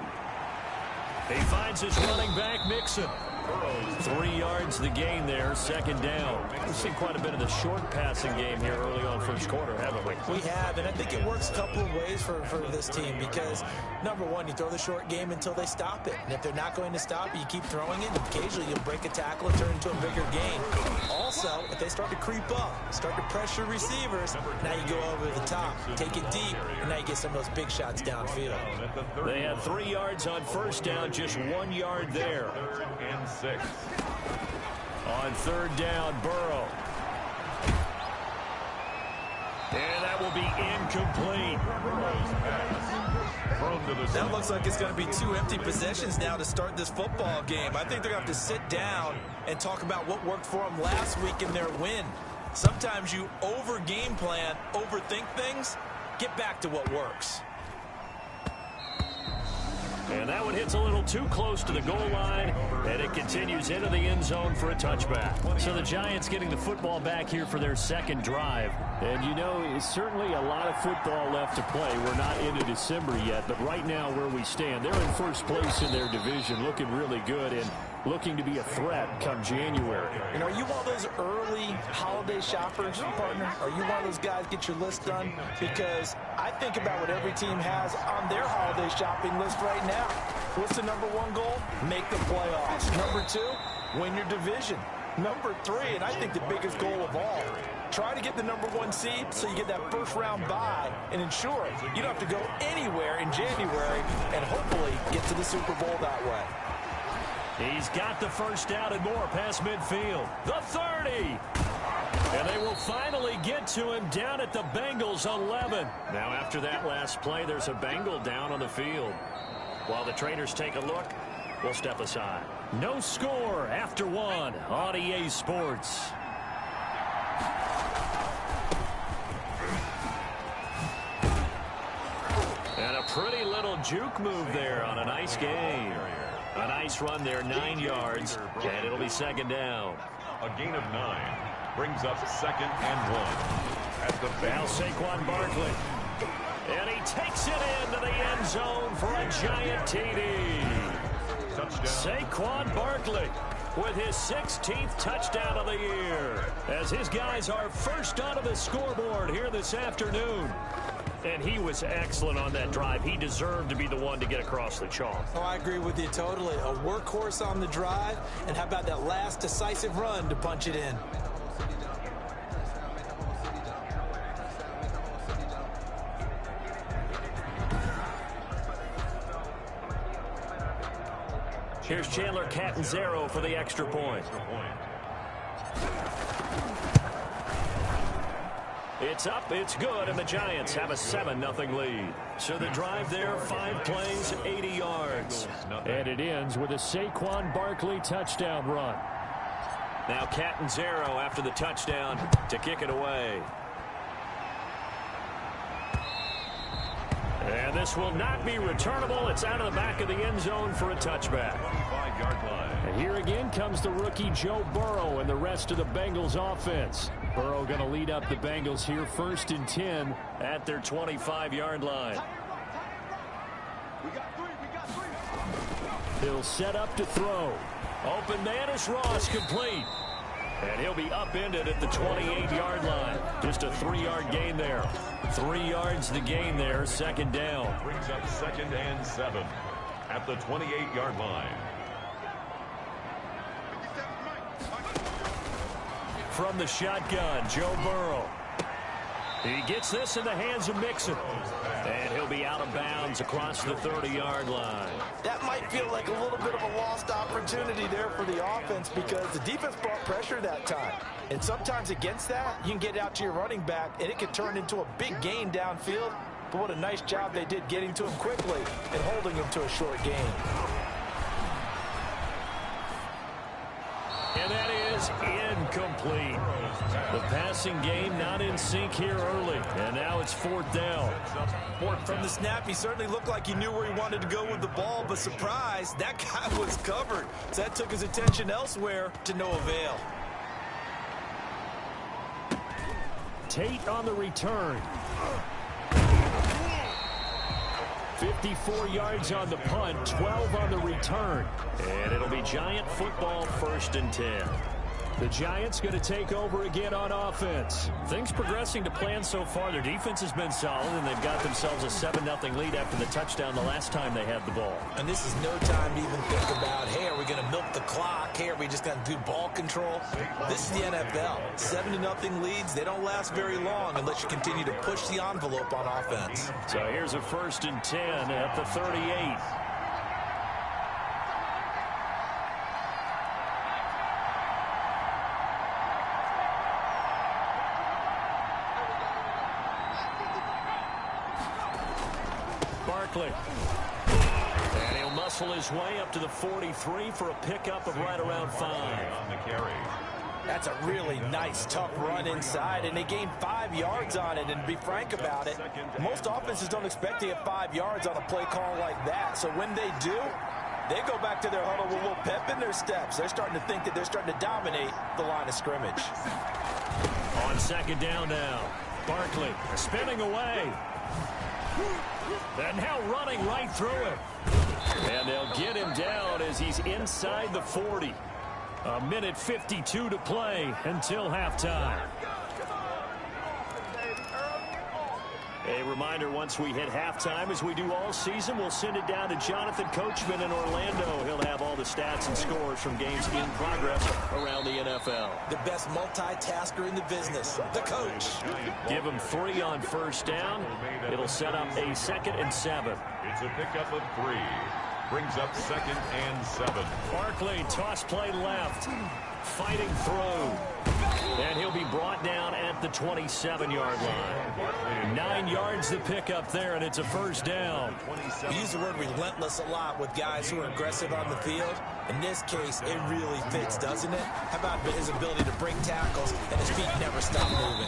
He finds his running back, Mixon. 3 yards the gain there, 2nd down. We've seen quite a bit of the short passing game here early on 1st quarter, haven't we? We have, and I think it works a couple of ways for this team because, number one, you throw the short game until they stop it. And if they're not going to stop it, you keep throwing it, and occasionally you'll break a tackle and turn into a bigger gain. Also, if they start to creep up, start to pressure receivers, now you go over the top, take it deep, and now you get some of those big shots downfield. They had 3 yards on 1st down, just 1 yard there. 3rd and 6. On 3rd down, Burrow. And that will be incomplete. That looks like it's going to be 2 empty possessions now to start this football game. I think they're going to have to sit down and talk about what worked for them last week in their win. Sometimes you over-game plan, overthink things, get back to what works. And that one hits a little too close to the goal line, and it continues into the end zone for a touchback. So the Giants getting the football back here for their 2nd drive. And, you know, it's certainly a lot of football left to play. We're not into December yet, but right now where we stand, they're in 1st place in their division, looking really good and looking to be a threat come January. You know, are you one of those early holiday shoppers, partner? Are you one of those guys get your list done? Because I think about what every team has on their holiday shopping list right now. What's the number 1 goal? Make the playoffs. Number 2, win your division. Number 3, and I think the biggest goal of all, try to get the number 1 seed so you get that 1st round bye and ensure you don't have to go anywhere in January and hopefully get to the Super Bowl that way. He's got the 1st down and more past midfield. The 30. And they will finally get to him down at the Bengals 11. Now after that last play, there's a Bengal down on the field. While the trainers take a look, we'll step aside. No score after 1 on EA Sports. And a pretty little juke move there on a nice game. A nice run there, 9 yards, and it'll be 2nd down. A gain of 9 brings up 2nd and 1. At the now Saquon Barkley. And he takes it into the end zone for a giant TD. Touchdown. Saquon Barkley with his 16th touchdown of the year, as his guys are first onto the scoreboard here this afternoon. And he was excellent on that drive. He deserved to be the one to get across the chalk. Oh, I agree with you totally. A workhorse on the drive, and how about that last decisive run to punch it in? Here's Chandler Catanzaro for the extra point. It's up, it's good, and the Giants have a 7-0 lead. So the drive there, 5 plays, 80 yards. And it ends with a Saquon Barkley touchdown run. Now Catanzaro after the touchdown to kick it away. And this will not be returnable. It's out of the back of the end zone for a touchback. 25-yard line. And here again comes the rookie Joe Burrow and the rest of the Bengals offense. Burrow going to lead up the Bengals here, 1st and 10 at their 25-yard line. He'll set up to throw. Open man is Ross, complete. And he'll be upended at the 28-yard line. Just a 3-yard gain there. 3 yards the gain there, 2nd down. Brings up 2nd and 7 at the 28-yard line. From the shotgun, Joe Burrow. He gets this in the hands of Mixon. And he'll be out of bounds across the 30-yard line. That might feel like a little bit of a lost opportunity there for the offense because the defense brought pressure that time. And sometimes against that, you can get out to your running back, and it can turn into a big gain downfield. But what a nice job they did getting to him quickly and holding him to a short gain. And that is incomplete. The passing game not in sync here early. And now it's 4th down. From the snap, he certainly looked like he knew where he wanted to go with the ball, but surprise, that guy was covered. So that took his attention elsewhere to no avail. Tate on the return. 54 yards on the punt, 12 on the return. And it'll be Giant football, 1st and 10. The Giants going to take over again on offense. Things progressing to plan so far. Their defense has been solid, and they've got themselves a 7-0 lead after the touchdown the last time they had the ball. And this is no time to even think about, hey, are we going to milk the clock? Hey, are we just going to do ball control? This is the NFL. 7-0 leads, they don't last very long unless you continue to push the envelope on offense. So here's a 1st and 10 at the 38. And he'll muscle his way up to the 43 for a pickup of right around 5. On the carry. That's a really nice, tough run inside, and they gained 5 yards on it. And to be frank about it, most offenses don't expect to get 5 yards on a play call like that. So when they do, they go back to their huddle with a little pep in their steps. They're starting to think that they're starting to dominate the line of scrimmage. On 2nd down now, Barkley spinning away. And now running right through him. And they'll get him down as he's inside the 40. A minute 52 to play until halftime. A reminder, once we hit halftime, as we do all season, we'll send it down to Jonathan Coachman in Orlando. He'll have all the stats and scores from games in progress around the NFL. The best multitasker in the business, the coach. Give him 3 on 1st down. It'll set up a 2nd and 7. It's a pickup of 3. Brings up 2nd and 7. Barkley, toss play left. Fighting through. And he'll be brought down at the 27-yard line. 9 yards to pick up there, and it's a 1st down. We use the word relentless a lot with guys who are aggressive on the field. In this case, it really fits, doesn't it? How about his ability to break tackles and his feet never stop moving?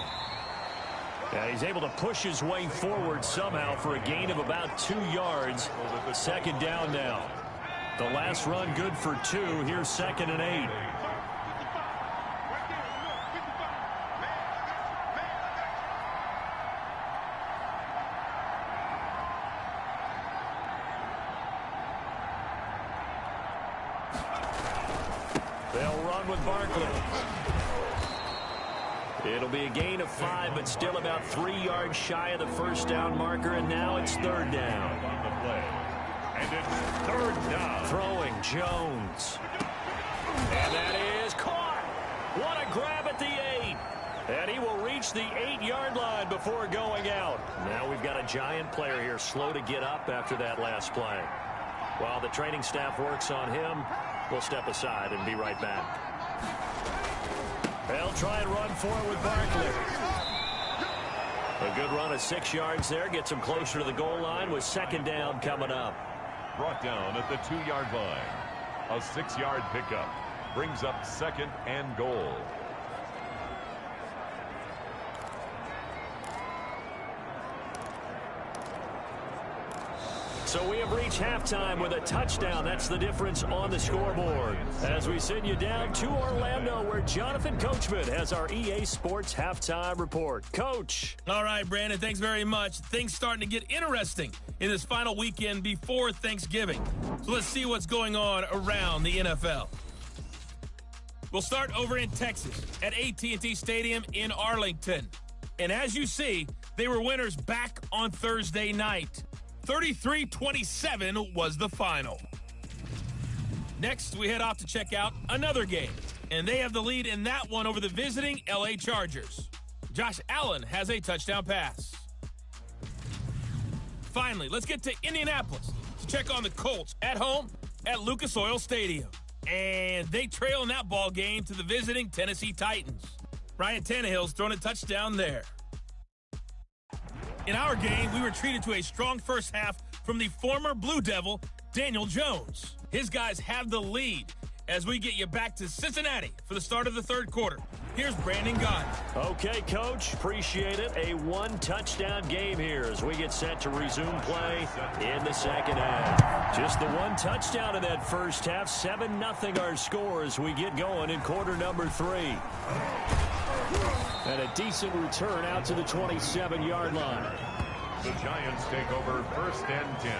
Yeah, he's able to push his way forward somehow for a gain of about 2 yards. 2nd down now. The last run good for 2. Here's 2nd and 8. They'll run with Barkley. It'll be a gain of 5, but still about 3 yards shy of the 1st down marker, and now it's 3rd down. On the play. And it's 3rd down. Throwing Jones. And that is caught. What a grab at the 8. And he will reach the 8-yard line before going out. Now we've got a Giant player here slow to get up after that last play. While the training staff works on him, we'll step aside and be right back. They'll try and run for it with Barkley. A good run of 6 yards there. Gets him closer to the goal line with 2nd down coming up. Brought down at the 2-yard line. A 6-yard pickup. Brings up 2nd and goal. So we have reached halftime with a touchdown. That's the difference on the scoreboard. As we send you down to Orlando, where Jonathan Coachman has our EA Sports halftime report. Coach. All right, Brandon, thanks very much. Things starting to get interesting in this final weekend before Thanksgiving. So let's see what's going on around the NFL. We'll start over in Texas at AT&T Stadium in Arlington. And as you see, they were winners back on Thursday night. 33-27 was the final. Next, we head off to check out another game. And they have the lead in that one over the visiting LA Chargers. Josh Allen has a touchdown pass. Finally, let's get to Indianapolis to check on the Colts at home at Lucas Oil Stadium. And they trail in that ball game to the visiting Tennessee Titans. Ryan Tannehill's thrown a touchdown there. In our game, we were treated to a strong first half from the former Blue Devil, Daniel Jones. His guys have the lead as we get you back to Cincinnati for the start of the 3rd quarter. Here's Brandon Gott. Okay, Coach. Appreciate it. A 1-touchdown game here as we get set to resume play in the 2nd half. Just the 1 touchdown in that first half. 7-0 our score as we get going in quarter number 3. And a decent return out to the 27-yard line. The Giants take over 1st and 10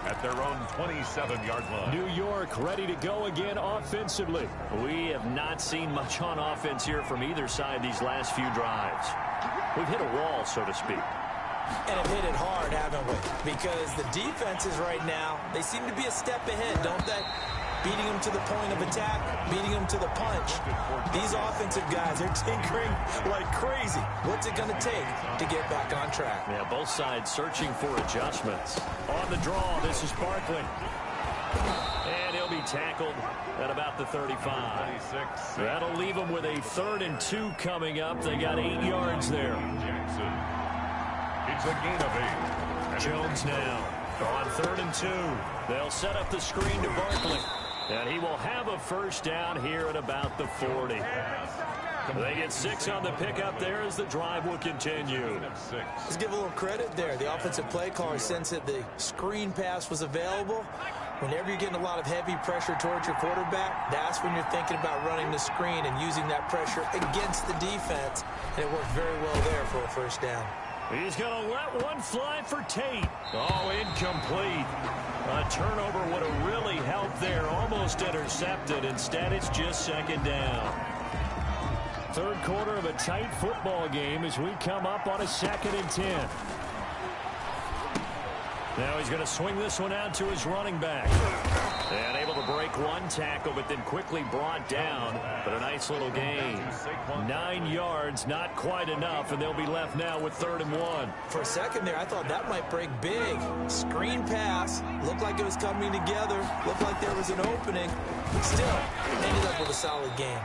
at their own 27-yard line. New York ready to go again offensively. We have not seen much on offense here from either side these last few drives. We've hit a wall, so to speak. And have hit it hard, haven't we? Because the defenses right now, they seem to be a step ahead, don't they? Beating them to the point of attack, beating them to the punch. These offensive guys are tinkering like crazy. What's it going to take to get back on track? Yeah, both sides searching for adjustments. On the draw, this is Barkley. And he'll be tackled at about the 35. 26. That'll leave them with a 3rd and 2 coming up. They got 8 yards there. Jackson. It's a gain of 8. Jones now on 3rd and 2. They'll set up the screen to Barkley. And he will have a first down here at about the 40. They get 6 on the pickup there as the drive will continue. Let's give a little credit there. The offensive play caller sensed that the screen pass was available. Whenever you're getting a lot of heavy pressure towards your quarterback, that's when you're thinking about running the screen and using that pressure against the defense. And it worked very well there for a first down. He's going to let one fly for Tate. Oh, incomplete. A turnover would have really helped there. Almost intercepted. Instead, it's just 2nd down. 3rd quarter of a tight football game as we come up on a 2nd and 10. Now he's going to swing this one out to his running back. And able to break one tackle, but then quickly brought down. But a nice little gain. 9 yards, not quite enough, and they'll be left now with 3rd and 1. For a second there, I thought that might break big. Screen pass. Looked like it was coming together. Looked like there was an opening. But still, ended up with a solid game.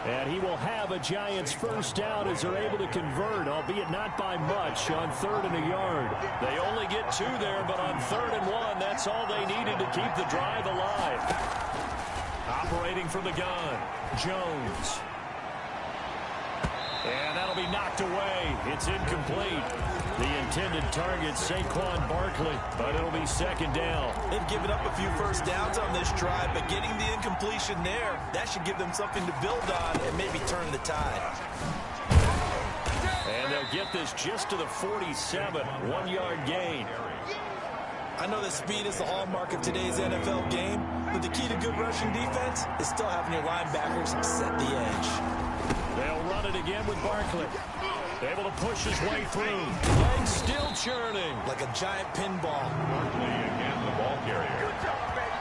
And he will have a Giants first down as they're able to convert, albeit not by much, on 3rd and a yard. They only get 2 there, but on 3rd and 1, that's all they needed to keep the drive alive. Operating from the gun, Jones. And that'll be knocked away. It's incomplete. The intended target, Saquon Barkley, but it'll be 2nd down. They've given up a few first downs on this drive, but getting the incompletion there, that should give them something to build on and maybe turn the tide. And they'll get this just to the 47, 1-yard gain. I know that speed is the hallmark of today's NFL game, but the key to good rushing defense is still having your linebackers set the edge. They'll run it again with Barkley. Able to push his way through. Legs still churning. Like a giant pinball. Barkley again, the ball carrier.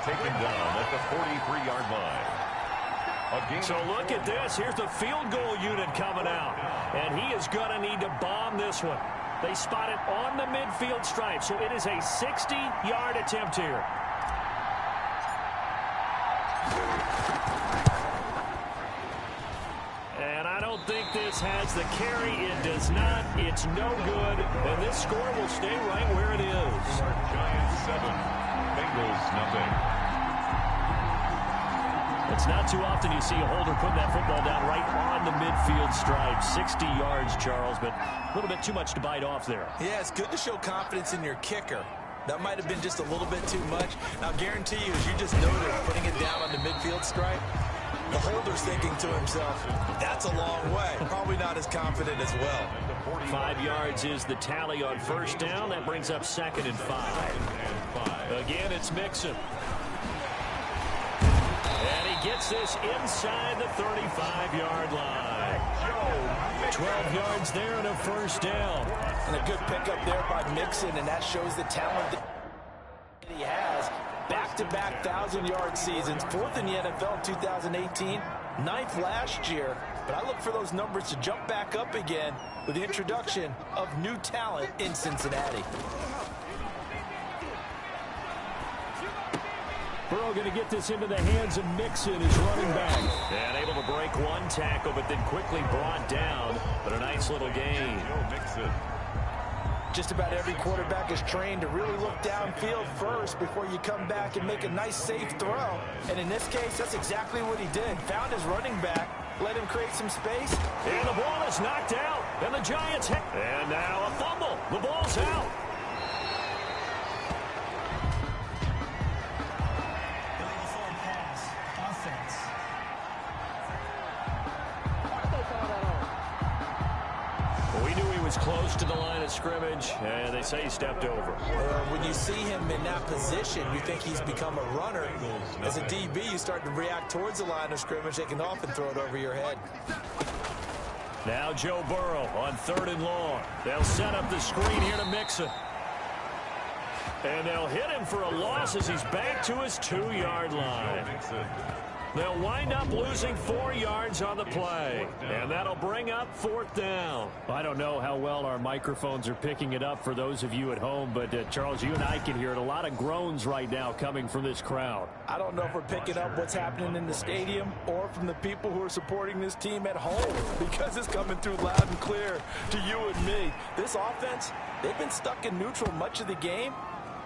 Taken down at the 43-yard line. So look at this. Here's the field goal unit coming out. And he is going to need to bomb this one. They spot it on the midfield stripe. So it is a 60-yard attempt here. And I don't think this has the carry. It does not. It's no good. And this score will stay right where it is. Giants 7, Bengals nothing. It's not too often you see a holder putting that football down right on the midfield stripe. 60 yards, Charles, but a little bit too much to bite off there. Yeah, it's good to show confidence in your kicker. That might have been just a little bit too much. Now, I guarantee you, as you just noted, putting it down on the midfield stripe, the holder's thinking to himself, that's a long way. Probably not as confident as well. 5 yards is the tally on first down. That brings up 2nd and 5. Again, it's Mixon. And he gets this inside the 35-yard line. 12 yards there and a first down. And a good pickup there by Mixon, and that shows the talent that he has. Back-to-back 1,000-yard seasons, 4th in the NFL in 2018, 9th last year. But I look for those numbers to jump back up again with the introduction of new talent in Cincinnati. Burrow going to get this into the hands of Mixon, his running back. And able to break one tackle, but then quickly brought down. But a nice little gain. Mixon. Just about every quarterback is trained to really look downfield first before you come back and make a nice, safe throw. And in this case, that's exactly what he did. Found his running back, let him create some space. And the ball is knocked out. And the Giants hit. And now a fumble. The ball's out. gets close to the line of scrimmage, and they say he stepped over. When you see him in that position, you think he's become a runner. As a DB, you start to react towards the line of scrimmage. They can often throw it over your head. Now Joe Burrow on 3rd and long. They'll set up the screen here to Mixon. And they'll hit him for a loss as he's back to his 2-yard line. They'll wind up losing 4 yards on the play. And that'll bring up 4th down. I don't know how well our microphones are picking it up for those of you at home, but Charles, you and I can hear it. A lot of groans right now coming from this crowd. I don't know if we're picking up what's happening in the stadium or from the people who are supporting this team at home, because it's coming through loud and clear to you and me. This offense, they've been stuck in neutral much of the game.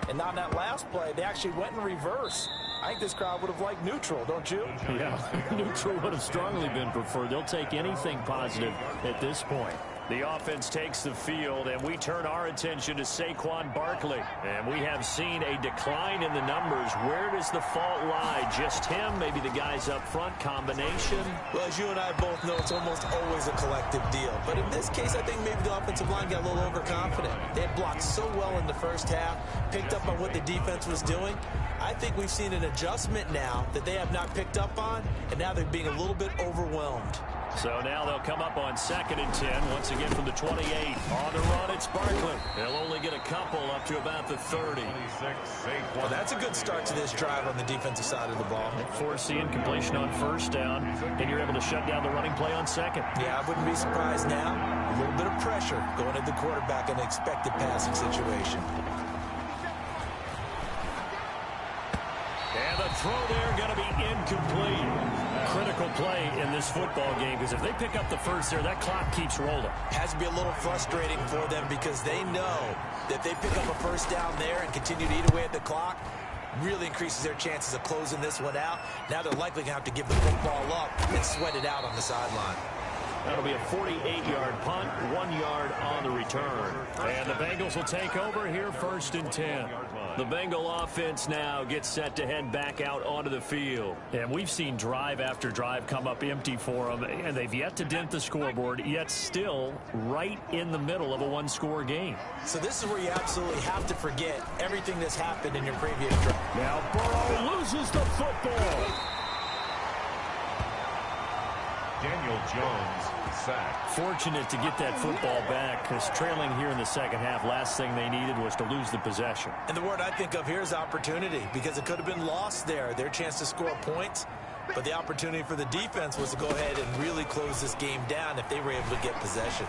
And on that last play, they actually went in reverse. I think this crowd would have liked neutral, don't you? Yeah, neutral would have strongly been preferred. They'll take anything positive at this point. The offense takes the field, and we turn our attention to Saquon Barkley. And we have seen a decline in the numbers. Where does the fault lie? Just him? Maybe the guys up front? Combination? Well, as you and I both know, it's almost always a collective deal. But in this case, I think maybe the offensive line got a little overconfident. They had blocked so well in the first half, picked up on what the defense was doing. I think we've seen an adjustment now that they have not picked up on, and now they're being a little bit overwhelmed. So now they'll come up on 2nd and 10, once again from the 28. On the run, it's Barkley. They'll only get a couple up to about the 30. Well, that's a good start to this drive on the defensive side of the ball. Force the incompletion on 1st down, and you're able to shut down the running play on 2nd. Yeah, I wouldn't be surprised now. A little bit of pressure going at the quarterback in an expected passing situation. And the throw there going to be incomplete. Critical play in this football game, because if they pick up the first there, that clock keeps rolling. Has to be a little frustrating for them, because they know that they pick up a first down there and continue to eat away at the clock, really increases their chances of closing this one out. Now they're likely going to have to give the football up and sweat it out on the sideline. That'll be a 48-yard punt, 1 yard on the return. And the Bengals will take over here 1st and 10. The Bengal offense now gets set to head back out onto the field. And we've seen drive after drive come up empty for them, and they've yet to dent the scoreboard, yet still right in the middle of a 1-score game. So this is where you absolutely have to forget everything that's happened in your previous drive. Now Burrow loses the football. Daniel Jones sacked. Fortunate to get that football back, because trailing here in the 2nd half, last thing they needed was to lose the possession. And the word I think of here is opportunity, because it could have been lost there, their chance to score points. But the opportunity for the defense was to go ahead and really close this game down if they were able to get possession.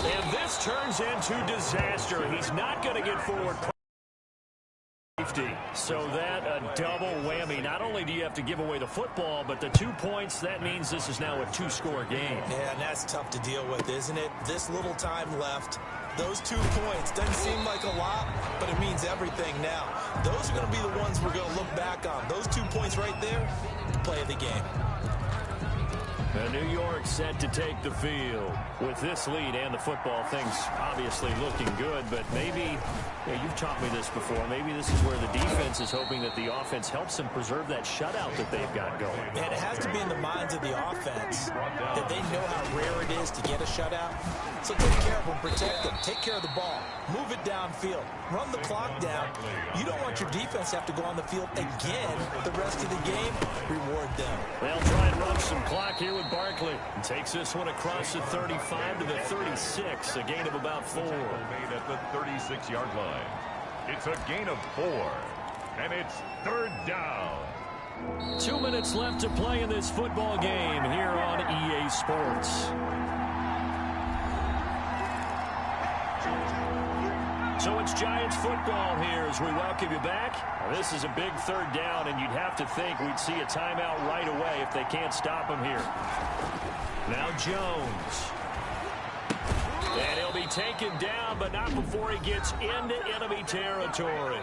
And this turns into disaster. He's not going to get forward. So that a double whammy. Not only do you have to give away the football, but the 2 points, that means this is now a 2-score game. Yeah, and that's tough to deal with, isn't it? This little time left. Those 2 points doesn't seem like a lot, but it means everything now. Those are going to be the ones we're going to look back on. Those 2 points right there, the play of the game. And New York set to take the field. With this lead and the football, things obviously looking good, but maybe, you've taught me this before, maybe this is where the defense is hoping that the offense helps them preserve that shutout that they've got going. And it has to be in the minds of the offense that they know how rare it is to get a shutout. So take care of them, protect them, take care of the ball, move it downfield, run the clock down. You don't want your defense to have to go on the field again the rest of the game. Reward them. They'll try and run some clock here with Barkley. Takes this one across the 35 to the 36, a gain of about 4. Made at the 36-yard line. It's a gain of 4, and it's 3rd down. 2 minutes left to play in this football game here on EA Sports. So it's Giants football here as we welcome you back. This is a big 3rd down, and you'd have to think we'd see a timeout right away if they can't stop him here. Now Jones. And he'll be taken down, but not before he gets into enemy territory.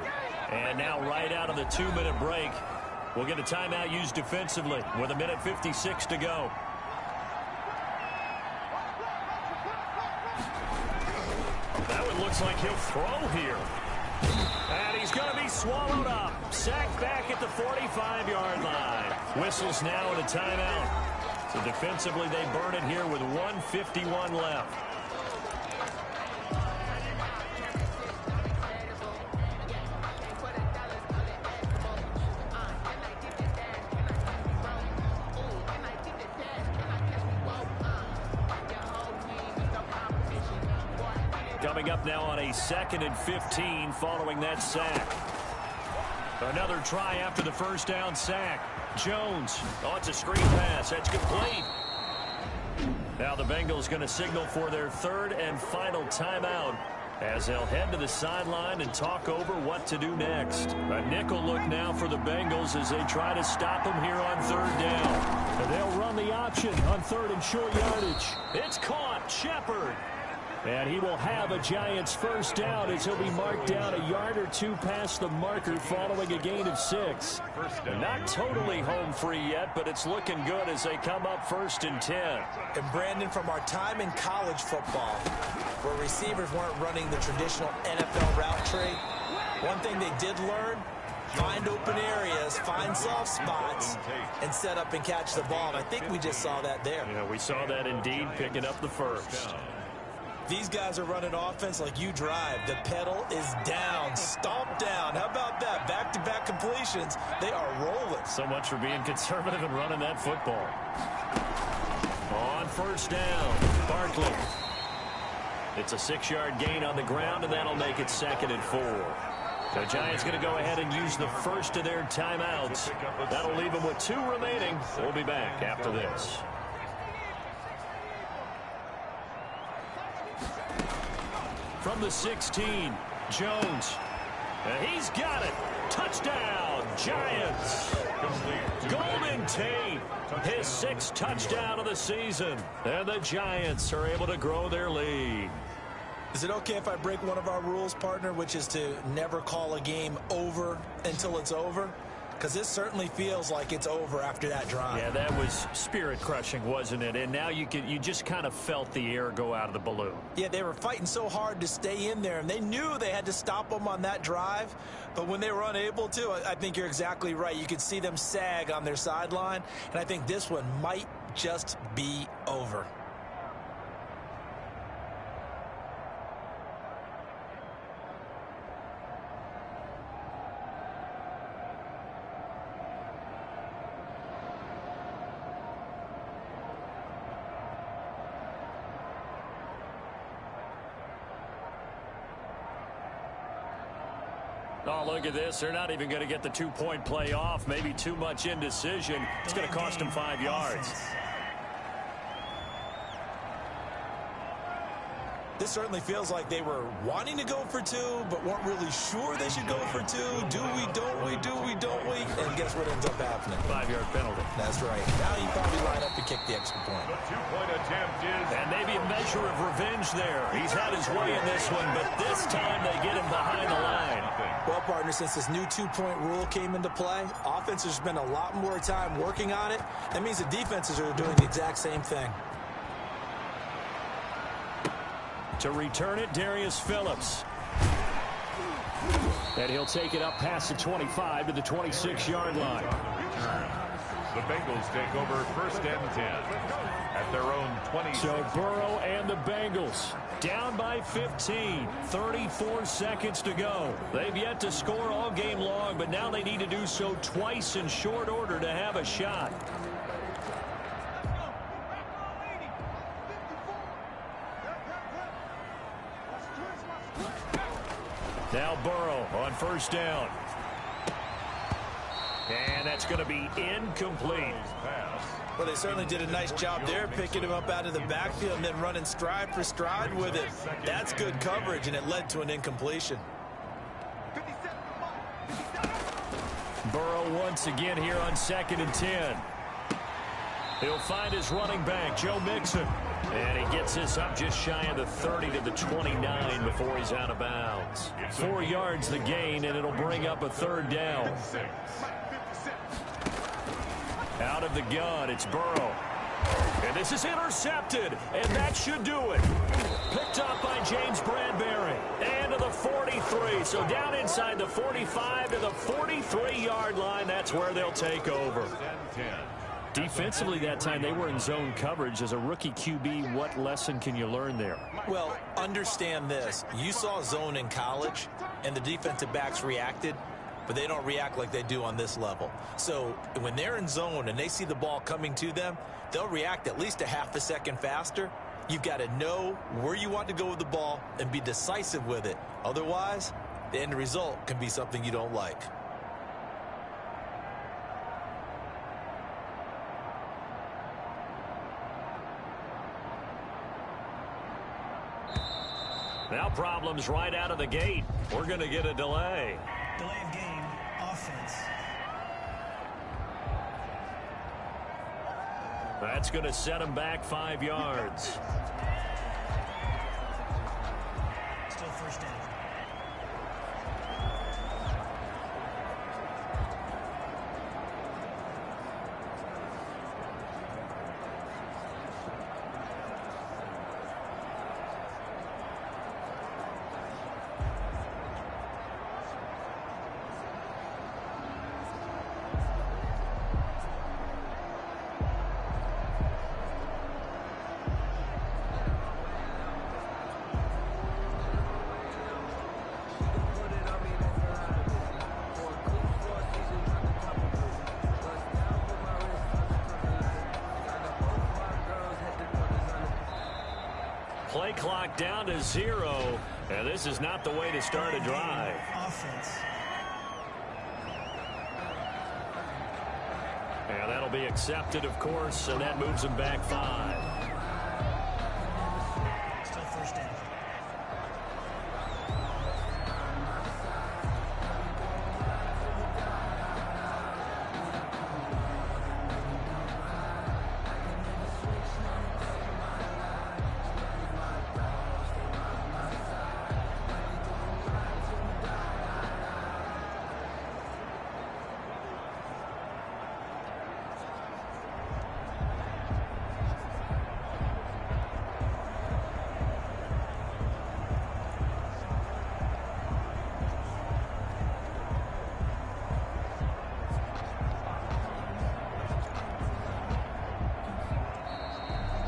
And now right out of the 2-minute break, we'll get a timeout used defensively with 1:56 to go. That one looks like he'll throw here. And he's going to be swallowed up. Sacked back at the 45-yard line. Whistles now at a timeout. So defensively, they burn it here with 1:51 left. Coming up now on a 2nd and 15 following that sack. Another try after the first down sack. Jones. Oh, it's a screen pass. That's complete. Now the Bengals going to signal for their 3rd and final timeout as they'll head to the sideline and talk over what to do next. A nickel look now for the Bengals as they try to stop them here on 3rd down. And they'll run the option on 3rd and short yardage. It's caught. Shepard. And he will have a Giants first down as he'll be marked down a yard or 2 past the marker following a gain of 6. Not totally home free yet, but it's looking good as they come up 1st and 10. And Brandon, from our time in college football, where receivers weren't running the traditional NFL route tree, one thing they did learn, find open areas, find soft spots, and set up and catch the ball. And I think we just saw that there. Yeah, we saw that indeed, picking up the first. These guys are running offense like you drive. The pedal is down, stomped down. How about that? Back-to-back completions. They are rolling. So much for being conservative and running that football. On 1st down, Barkley. It's a 6-yard gain on the ground, and that'll make it 2nd and 4. The Giants going to go ahead and use the first of their timeouts. That'll leave them with 2 remaining. We'll be back after this. From the 16, Jones. And he's got it. Touchdown, Giants. Golden Tate, his 6th touchdown of the season. And the Giants are able to grow their lead. Is it okay if I break one of our rules, partner, which is to never call a game over until it's over? Because this certainly feels like it's over after that drive. Yeah, that was spirit-crushing, wasn't it? And now you just kind of felt the air go out of the balloon. Yeah, they were fighting so hard to stay in there, and they knew they had to stop them on that drive. But when they were unable to, I think you're exactly right. You could see them sag on their sideline, and I think this one might just be over. Oh, look at this. They're not even going to get the 2-point play off. Maybe too much indecision. It's going to cost them 5 yards. This certainly feels like they were wanting to go for 2, but weren't really sure they should go for 2. Do we, don't we, do we, don't we? And guess what ends up happening? 5-yard penalty. That's right. Now you probably line up to kick the extra point. The 2-point attempt is... And maybe a measure of revenge there. He's had his way in this one, but this time they get him behind the line. Well, partner, since this new 2-point rule came into play, offenses spend a lot more time working on it. That means the defenses are doing the exact same thing. To return it, Darius Phillips. And he'll take it up past the 25 to the 26-yard line. The Bengals take over 1st and 10 at their own 20. So Burrow and the Bengals down by 15. 34 seconds to go. They've yet to score all game long, but now they need to do so twice in short order to have a shot. Now Burrow on 1st down. And that's going to be incomplete. Well, they certainly did a nice job there, picking him up out of the backfield and then running stride for stride with it. That's good coverage, and it led to an incompletion. Burrow once again here on 2nd and 10. He'll find his running back, Joe Mixon. And he gets this up just shy of the 30 to the 29 before he's out of bounds. 4 yards the gain, and it'll bring up a 3rd down. Out of the gun, it's Burrow. And this is intercepted, and that should do it. Picked up by James Bradbury. And to the 43, so down inside the 45 to the 43-yard line. That's where they'll take over. Defensively that time, they were in zone coverage. As a rookie QB, what lesson can you learn there? Well, understand this. You saw zone in college, and the defensive backs reacted, but they don't react like they do on this level. So when they're in zone and they see the ball coming to them, they'll react at least a half a second faster. You've got to know where you want to go with the ball and be decisive with it. Otherwise, the end result can be something you don't like. Now problems right out of the gate. We're going to get a delay. Delay of game, offense. That's going to set him back 5 yards. Still first down. Play clock down to 0, and this is not the way to start a drive. Offense. And that'll be accepted, of course, and that moves him back 5. Still first down.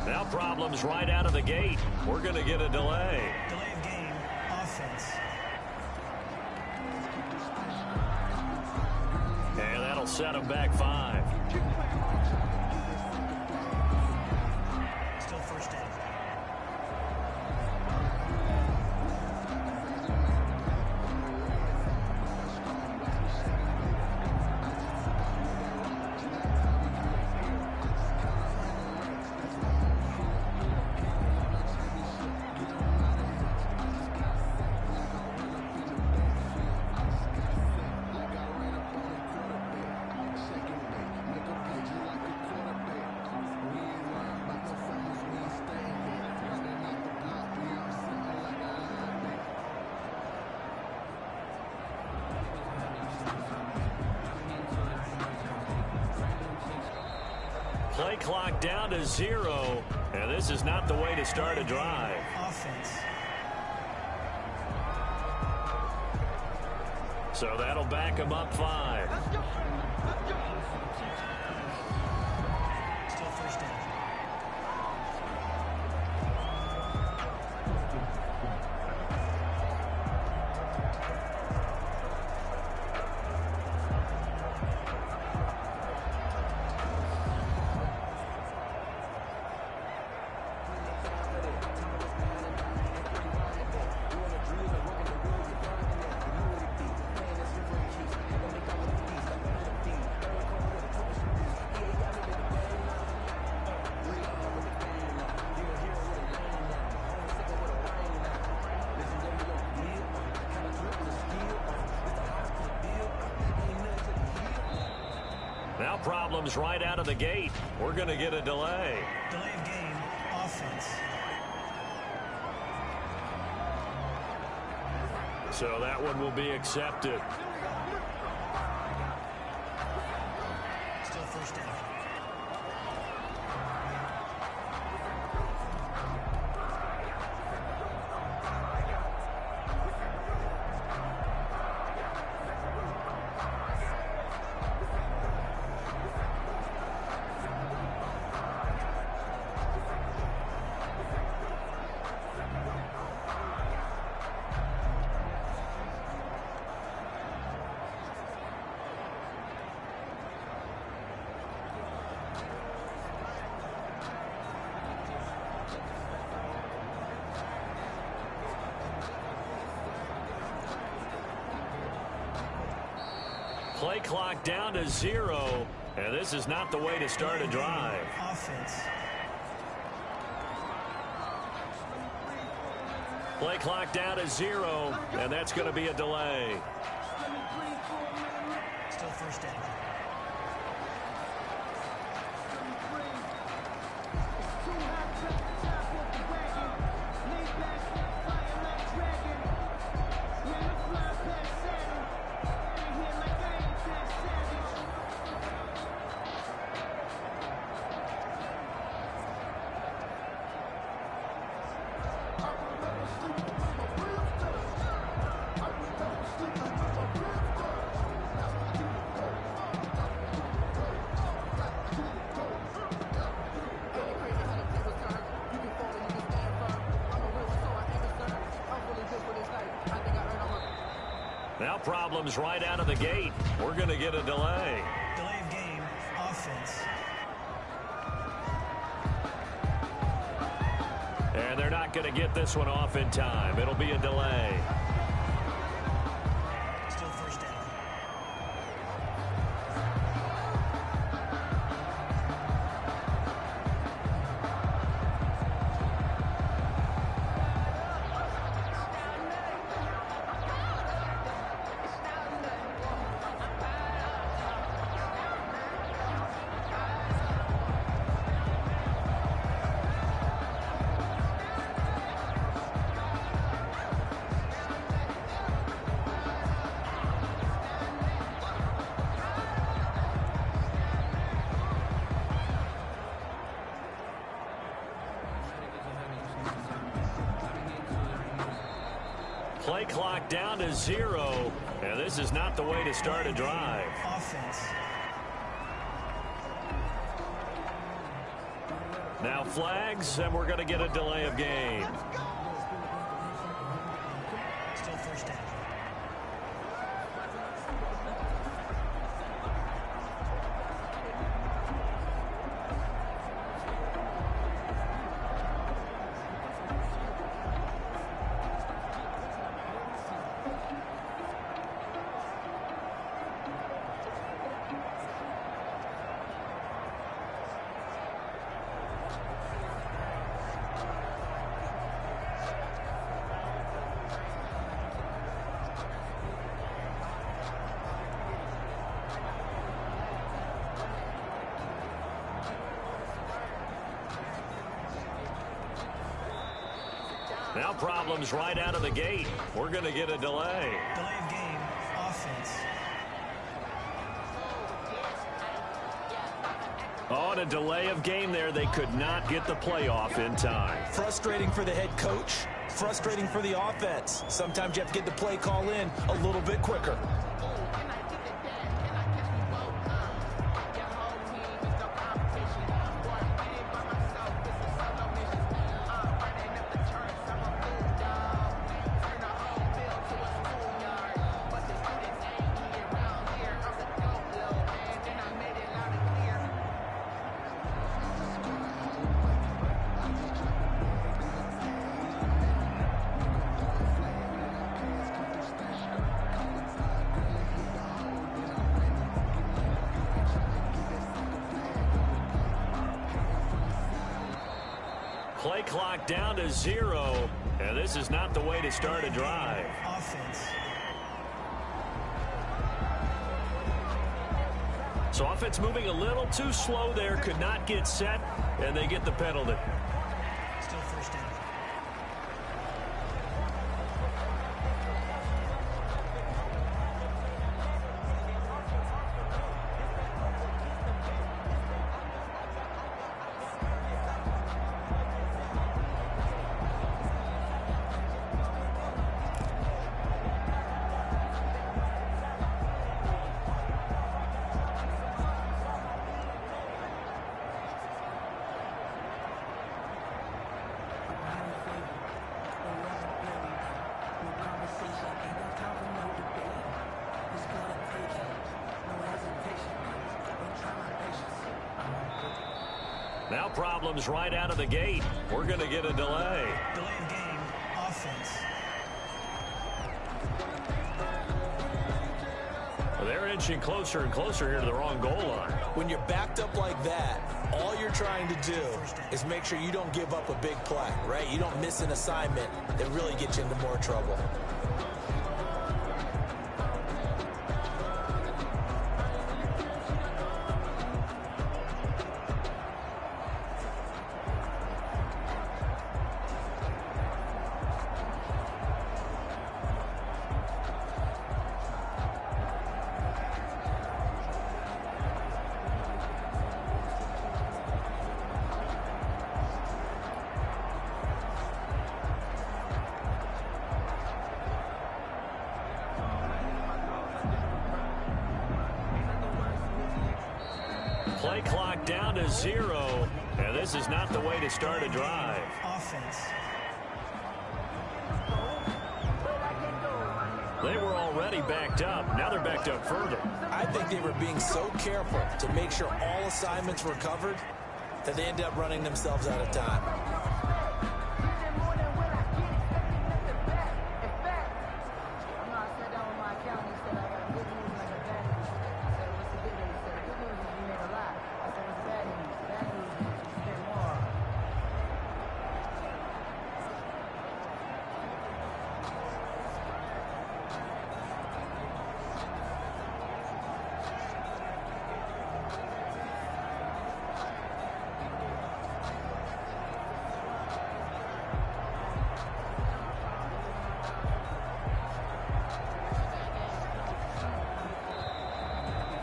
Now problems right out of the gate. We're going to get a delay. Delay of game, offense. And that'll set him back 5. Still first down. Play clock down to 0, and this is not the way to start a drive. Offense. So that'll back him up 5. Still first down. Now problems right out of the gate. We're going to get a delay. Delay of game, offense. So that one will be accepted. Still first down. Play clock down to 0, and this is not the way to start a drive. Offense. Play clock down to 0, and that's going to be a delay. Still first down. Now problems right out of the gate. We're going to get a delay. Delay of game. Offense. And they're not going to get this one off in time. It'll be a delay. Still first down. Play clock down to 0, and this is not the way to start a drive. Offense. Now flags, and we're going to get a delay of game. Still first down. Now problems right out of the gate. We're going to get a delay. Delay of game. Offense. Oh, and a delay of game there. They could not get the playoff in time. Frustrating for the head coach. Frustrating for the offense. Sometimes you have to get the play call in a little bit quicker. Play clock down to 0, and this is not the way to start a drive. Offense. So offense moving a little too slow there, could not get set, and they get the penalty. Still first down. Now problems right out of the gate. We're going to get a delay. Delay of game. Offense. They're in inching closer and closer here to the wrong goal line. When you're backed up like that, all you're trying to do is make sure you don't give up a big play, right? You don't miss an assignment that really gets you into more trouble. Play clock down to 0, and this is not the way to start a drive. Offense. They were already backed up. Now they're backed up further. I think they were being so careful to make sure all assignments were covered that they ended up running themselves out of time.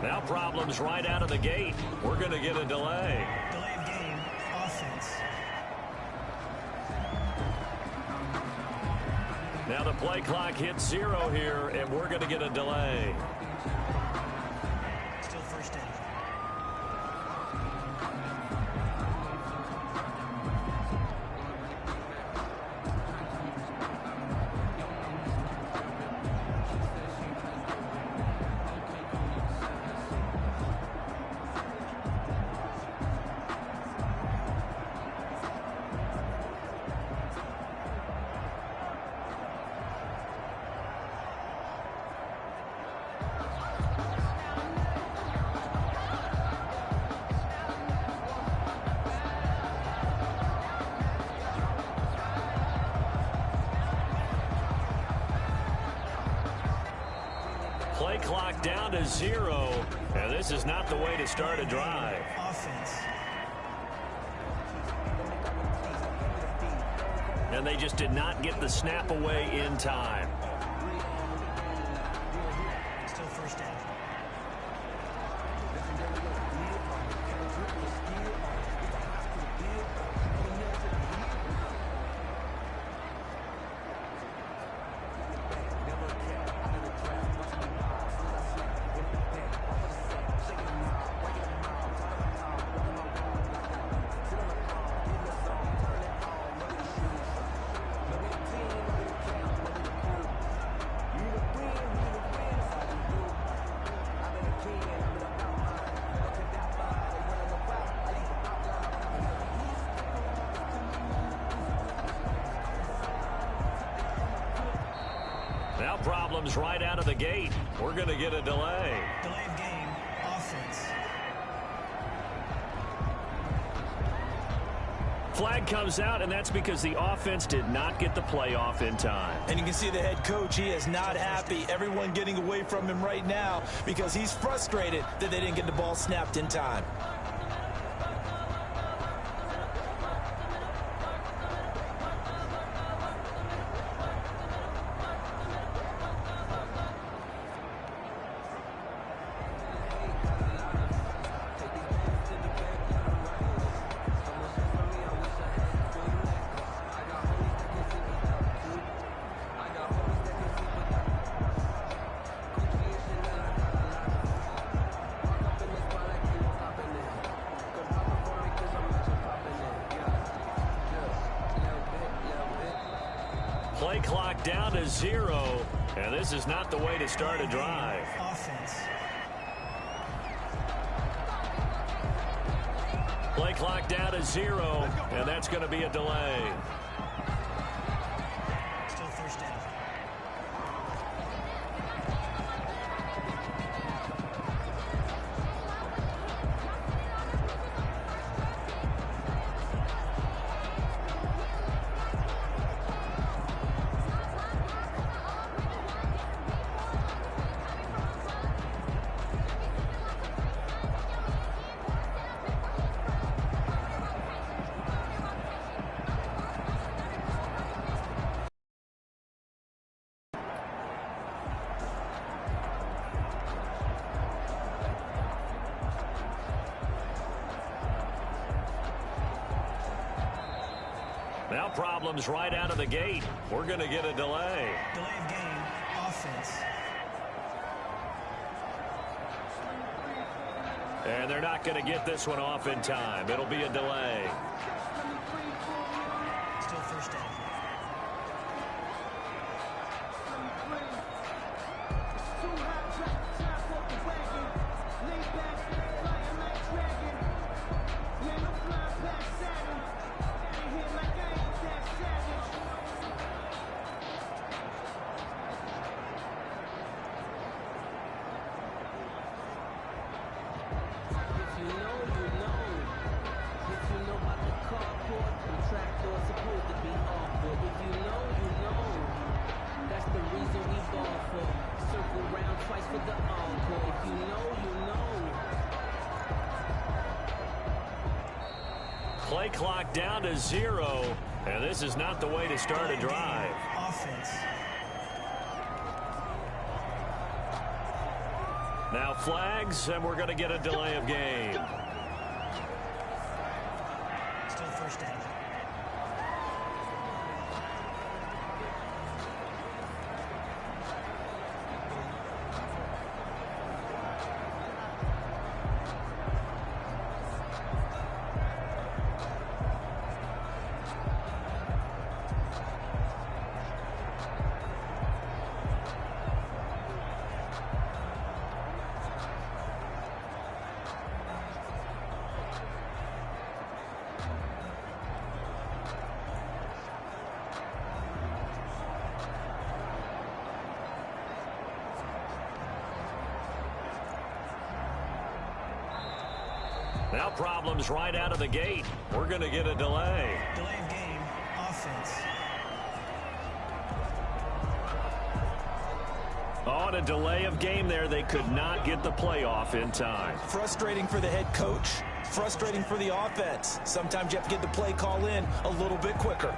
Now problems right out of the gate. We're going to get a delay. Delay of game. Offense. Now the play clock hits 0 here, and we're going to get a delay. Still first down. Play clock down to 0, and this is not the way to start a drive. Offense. And they just did not get the snap away in time. Still first down. Now problems right out of the gate. We're going to get a delay. Delay of game. Offense. Flag comes out, and that's because the offense did not get the play off in time. And you can see the head coach, he is not happy. Everyone getting away from him right now because he's frustrated that they didn't get the ball snapped in time. Play clock down to 0, and this is not the way to start a drive. Offense. Play clock down to 0, and that's going to be a delay. Still first down. Now problems right out of the gate. We're going to get a delay. Delay of game, offense. And they're not going to get this one off in time. It'll be a delay. Still first down. Play clock down to 0, and this is not the way to start a drive. Offense. Now flags, and we're going to get a delay of game. Still first down. Now problems right out of the gate. We're going to get a delay. Delay of game, offense. On a delay of game there, they could not get the playoff in time. Frustrating for the head coach. Frustrating for the offense. Sometimes you have to get the play call in a little bit quicker.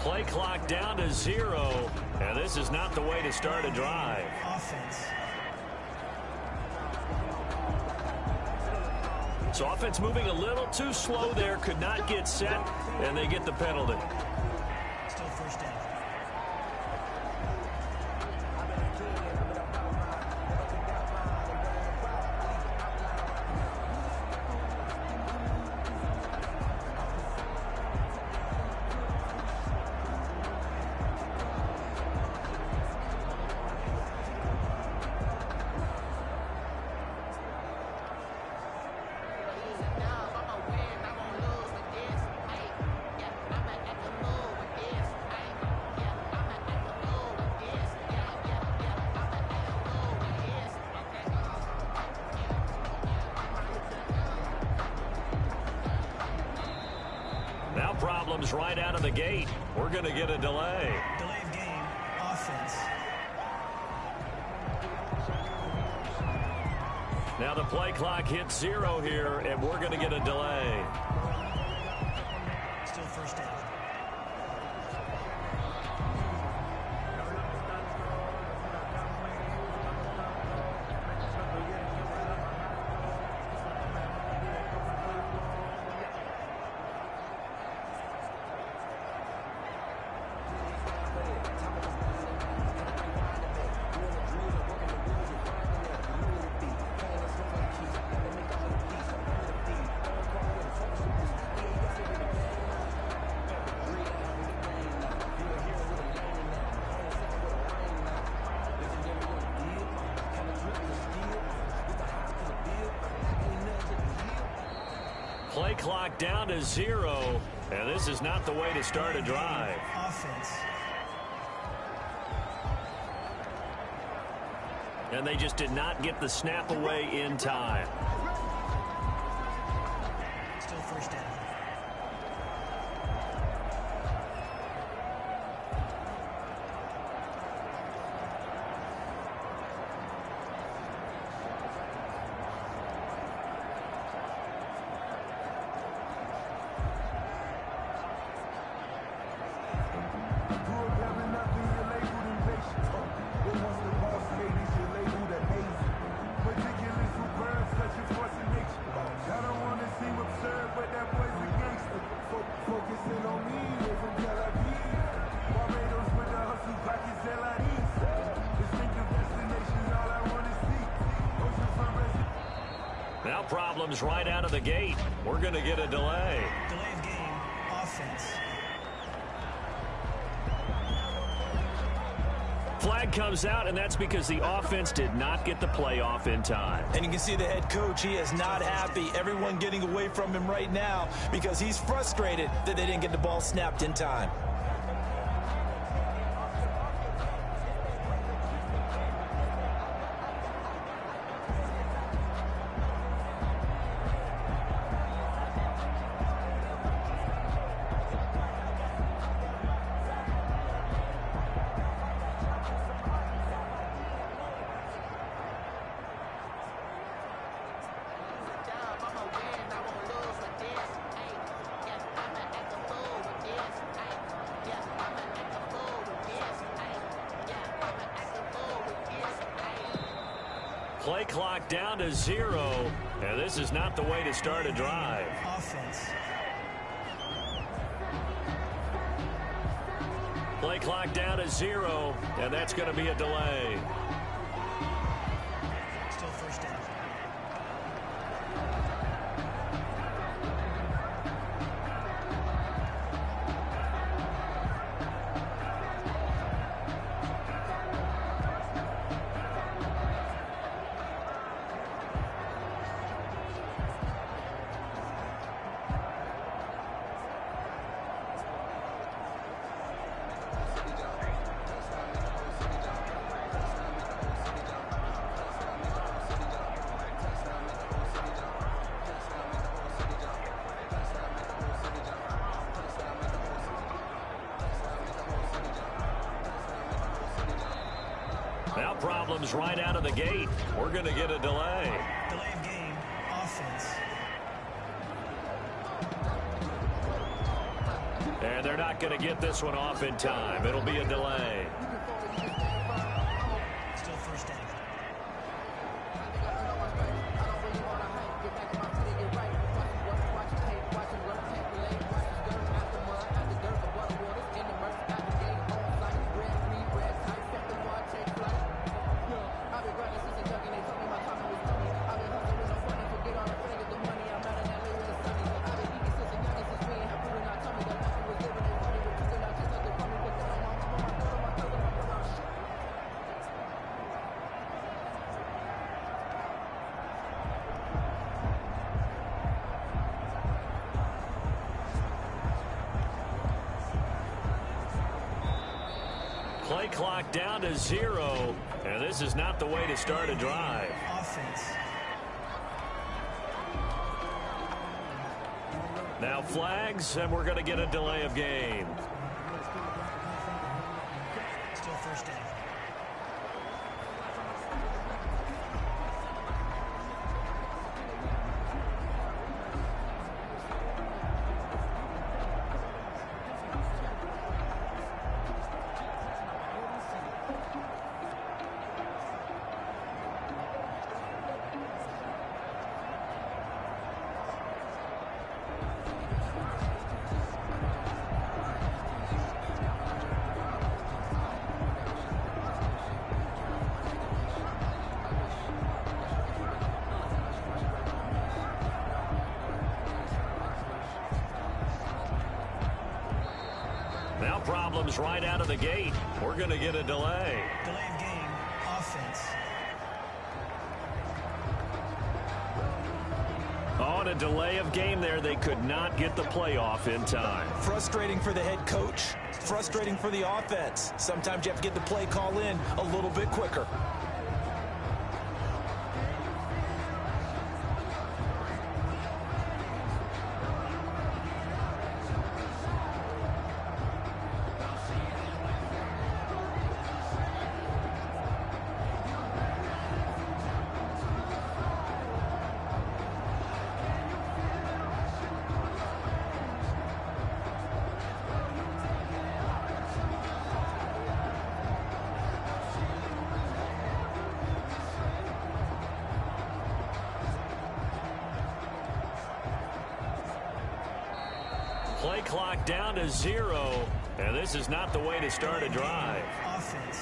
Play clock down to 0, and this is not the way to start a drive. Offense. So offense moving a little too slow there, could not get set, and they get the penalty. Still first down. Now problems right out of the gate. We're going to get a delay. Delay of game, offense. Now the play clock hits 0 here, and we're going to get a delay. Still first down. Play clock down to 0, and this is not the way to start a drive. Offense. And they just did not get the snap away in time. Still first down. Now problems right out of the gate. We're going to get a delay. Delay of game, offense. Flag comes out, and that's because the offense did not get the play off in time. And you can see the head coach, he is not happy. Everyone getting away from him right now because he's frustrated that they didn't get the ball snapped in time. Play clock down to 0, and this is not the way to start a drive. Offense. Play clock down to 0, and that's going to be a delay. Still first down. Now problems right out of the gate. We're going to get a delay. Delay of game, offense. And they're not going to get this one off in time. It'll be a delay. Still first down. Play clock down to 0, and this is not the way to start a drive. Offense. Now flags, and we're going to get a delay of game. Still first down. Now problems right out of the gate. We're going to get a delay. Delay of game, offense. On a delay of game there, they could not get the playoff in time. Frustrating for the head coach. Frustrating for the offense. Sometimes you have to get the play call in a little bit quicker. Play clock down to 0, and this is not the way to start a drive. Offense.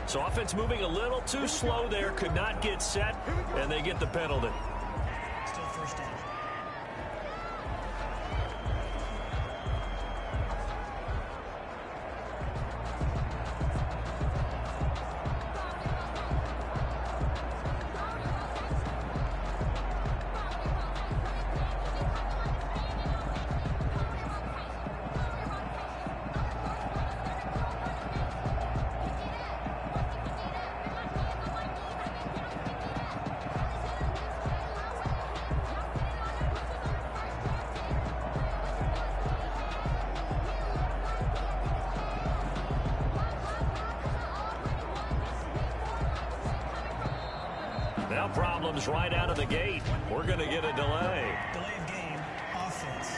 So offense moving a little too slow there, could not get set, and they get the penalty. Still first down. Now problems right out of the gate. We're going to get a delay. Delay of game. Offense.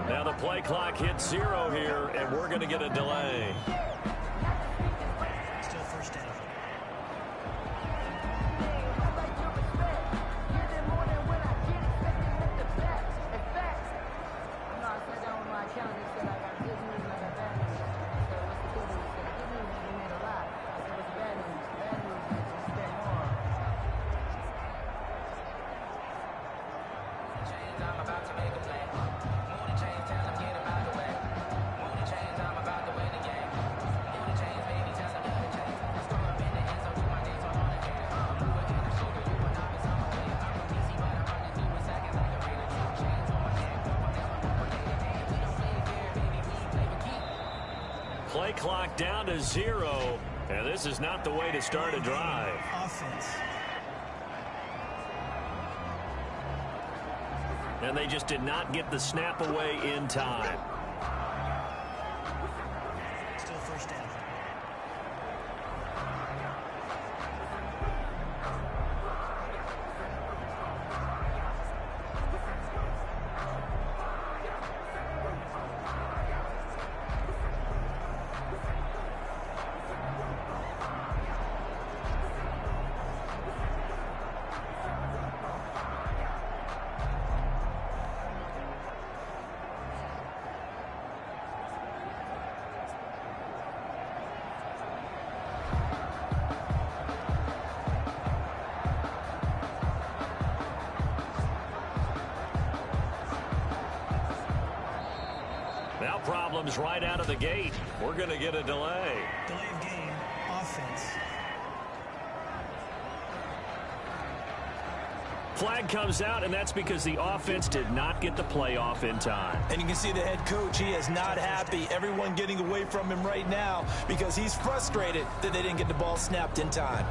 Now the play clock hits 0 here, and we're going to get a delay. Still first down. Play clock down to 0, and this is not the way to start a drive. Offense. And they just did not get the snap away in time. Still first down. Now problems right out of the gate. We're going to get a delay. Delay of game. Offense. Flag comes out, and that's because the offense did not get the play off in time. And you can see the head coach, he is not happy. Everyone getting away from him right now because he's frustrated that they didn't get the ball snapped in time.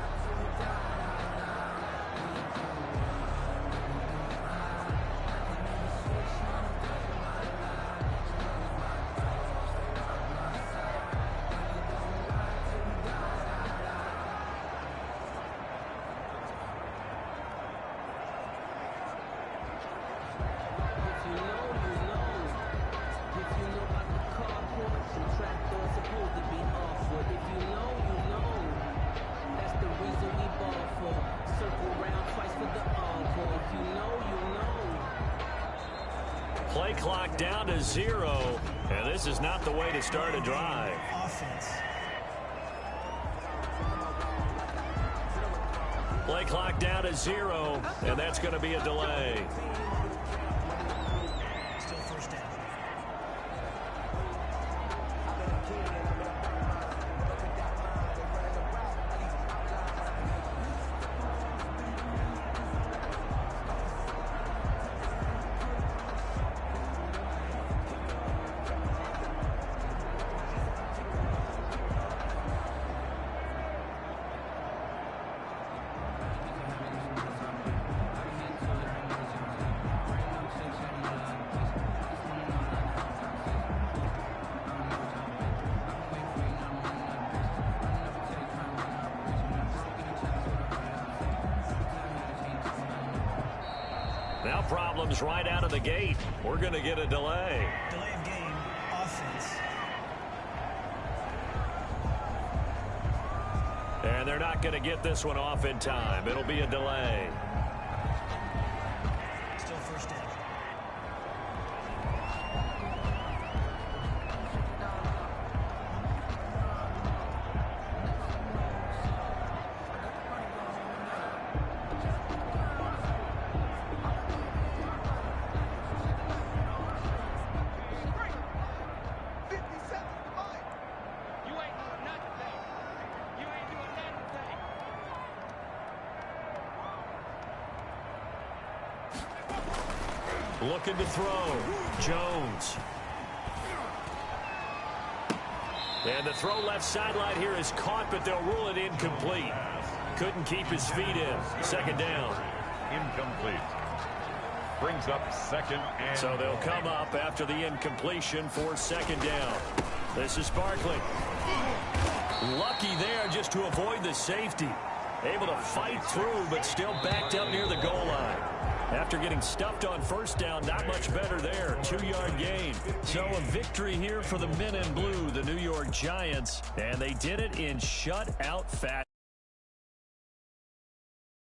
Play clock down to 0, and this is not the way to start a drive. Offense. Play clock down to 0, and that's going to be a delay. Still first down. Now problems right out of the gate. We're going to get a delay. Delay of game. Offense. And they're not going to get this one off in time. It'll be a delay. Still first down. Looking to throw. Jones. And the throw left sideline here is caught, but they'll rule it incomplete. Couldn't keep his feet in. Second down. Incomplete. Brings up second and... So they'll come up after the incompletion for second down. This is Barkley. Lucky there just to avoid the safety. Able to fight through, but still backed up near the goal line. After getting stuffed on first down, not much better there. 2-yard gain. So a victory here for the men in blue, the New York Giants. And they did it in shutout fashion.